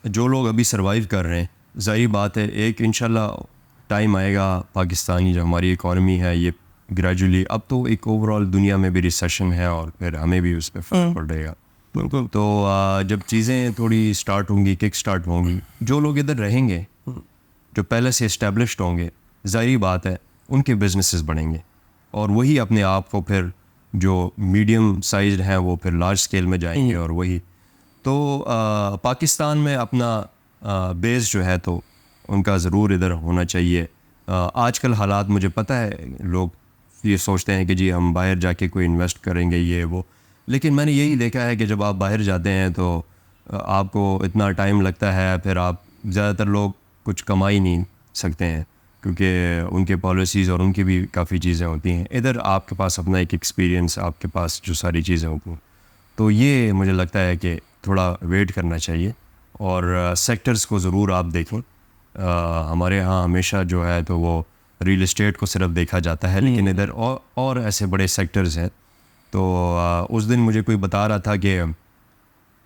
जो लोग अभी सर्वाइव कर रहे हैं, ज़ाहिर बात है एक इंशाल्लाह टाइम आएगा, पाकिस्तानी जो हमारी इकॉनमी है ये ग्रेजुअली, अब तो एक ओवरऑल दुनिया में भी रिसेशन है और फिर हमें भी उस पर फर्क पड़ेगा। बिल्कुल। तो जब चीज़ें थोड़ी स्टार्ट होंगी, किक स्टार्ट होंगी, जो लोग इधर रहेंगे, जो पहले से इस्टेब्लिश्ड होंगे, ज़ाहिर बात है उनके बिजनेसेस बढ़ेंगे और वही अपने आप को फिर जो मीडियम साइज हैं वो फिर लार्ज स्केल में जाएंगे और वही तो पाकिस्तान में अपना बेस जो है तो उनका ज़रूर इधर होना चाहिए। आजकल हालात मुझे पता है लोग ये सोचते हैं कि जी हम बाहर जाके कोई इन्वेस्ट करेंगे ये वो, लेकिन मैंने यही देखा है कि जब आप बाहर जाते हैं तो आपको इतना टाइम लगता है, फिर आप ज़्यादातर लोग कुछ कमा ही नहीं सकते हैं क्योंकि उनके पॉलिसीज़ और उनकी भी काफ़ी चीज़ें होती हैं। इधर आपके पास अपना एक एक्सपीरियंस, आपके पास जो सारी चीज़ें होती हैं, तो ये मुझे लगता है कि थोड़ा वेट करना चाहिए और सेक्टर्स को ज़रूर आप देखें। हमारे यहाँ हमेशा जो है तो वो रियल एस्टेट को सिर्फ देखा जाता है, लेकिन इधर और ऐसे बड़े सेक्टर्स हैं। तो उस दिन मुझे कोई बता रहा था कि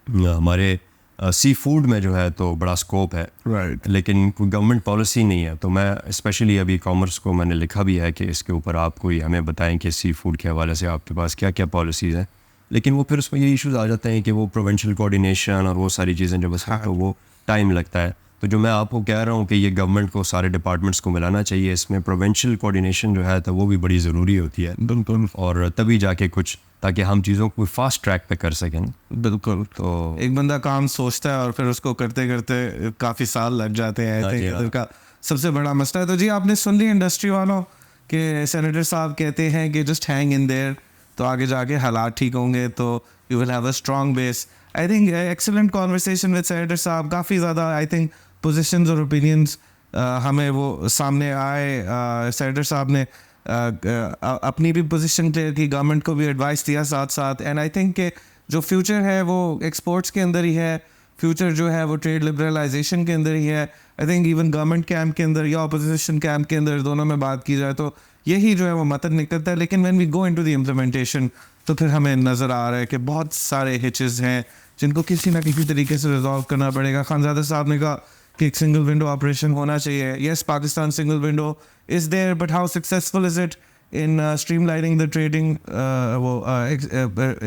हमारे सी फूड में जो है तो बड़ा स्कोप है, राइट। लेकिन कोई गवर्नमेंट पॉलिसी नहीं है। तो मैं स्पेशली अभी कॉमर्स को मैंने लिखा भी है कि इसके ऊपर आप कोई हमें बताएं कि सी फूड के हवाले से आपके पास क्या क्या पॉलिसीज़ हैं, लेकिन वो फिर उसमें ये इश्यूज आ जाते हैं कि वो प्रोविंशियल कोऑर्डिनेशन और वो सारी चीज़ें जब तो वो टाइम लगता है। तो जो मैं आपको कह रहा हूँ कि ये गवर्नमेंट को सारे डिपार्टमेंट्स को मिलाना चाहिए, इसमें प्रोविंशियल कोऑर्डिनेशन जो है तो वो भी बड़ी ज़रूरी होती है, बिल्कुल। और तभी जाके कुछ ताकि हम चीज़ों को फास्ट ट्रैक पे कर सकें। बिल्कुल। तो एक बंदा काम सोचता है और फिर उसको करते करते काफ़ी साल लग जाते हैं। आई थिंक इधर का सबसे बड़ा मसला है। तो जी आपने सुन ली इंडस्ट्री वालों के सेनेटर साहब कहते हैं कि जस्ट हैंग इन देयर, तो आगे जाके हालात ठीक होंगे तो you will have a strong base. I think excellent conversation with senator साहब। काफ़ी ज़्यादा आई थिंक पोजीशंस और ओपिनियंस हमें वो सामने आए। सेनेटर साहब ने अपनी भी पोजीशन क्लियर की, गवर्नमेंट को भी एडवाइस दिया साथ साथ। एंड आई थिंक के जो फ्यूचर है वो एक्सपोर्ट्स के अंदर ही है, फ्यूचर जो है वो ट्रेड लिबरलाइजेशन के अंदर ही है। I think even government camp के अंदर या अपोजिशन कैंप के अंदर, दोनों में बात की जाए तो यही जो है वो मतन निकलता है। लेकिन when we go into the implementation तो फिर हमें नज़र आ रहा है कि बहुत सारे हिचेस हैं जिनको किसी ना किसी तरीके से रिजॉल्व करना पड़ेगा। खानज़ादा साहब ने कहा कि एक सिंगल विंडो ऑपरेशन होना चाहिए। Yes, Pakistan single window is there, but how successful is it in streamlining the trading,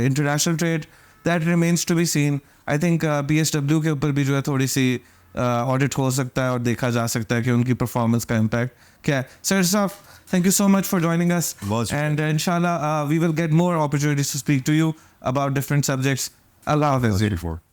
international trade, that remains to be seen. I think PSW के ऊपर भी जो है थोड़ी सी ऑडिट हो सकता है और देखा जा सकता है कि उनकी परफॉर्मेंस का इम्पैक्ट क्या है। सर साहब, thank you so much for joining us, and inshallah we will get more opportunities to speak to you about different subjects. Allah Hafiz.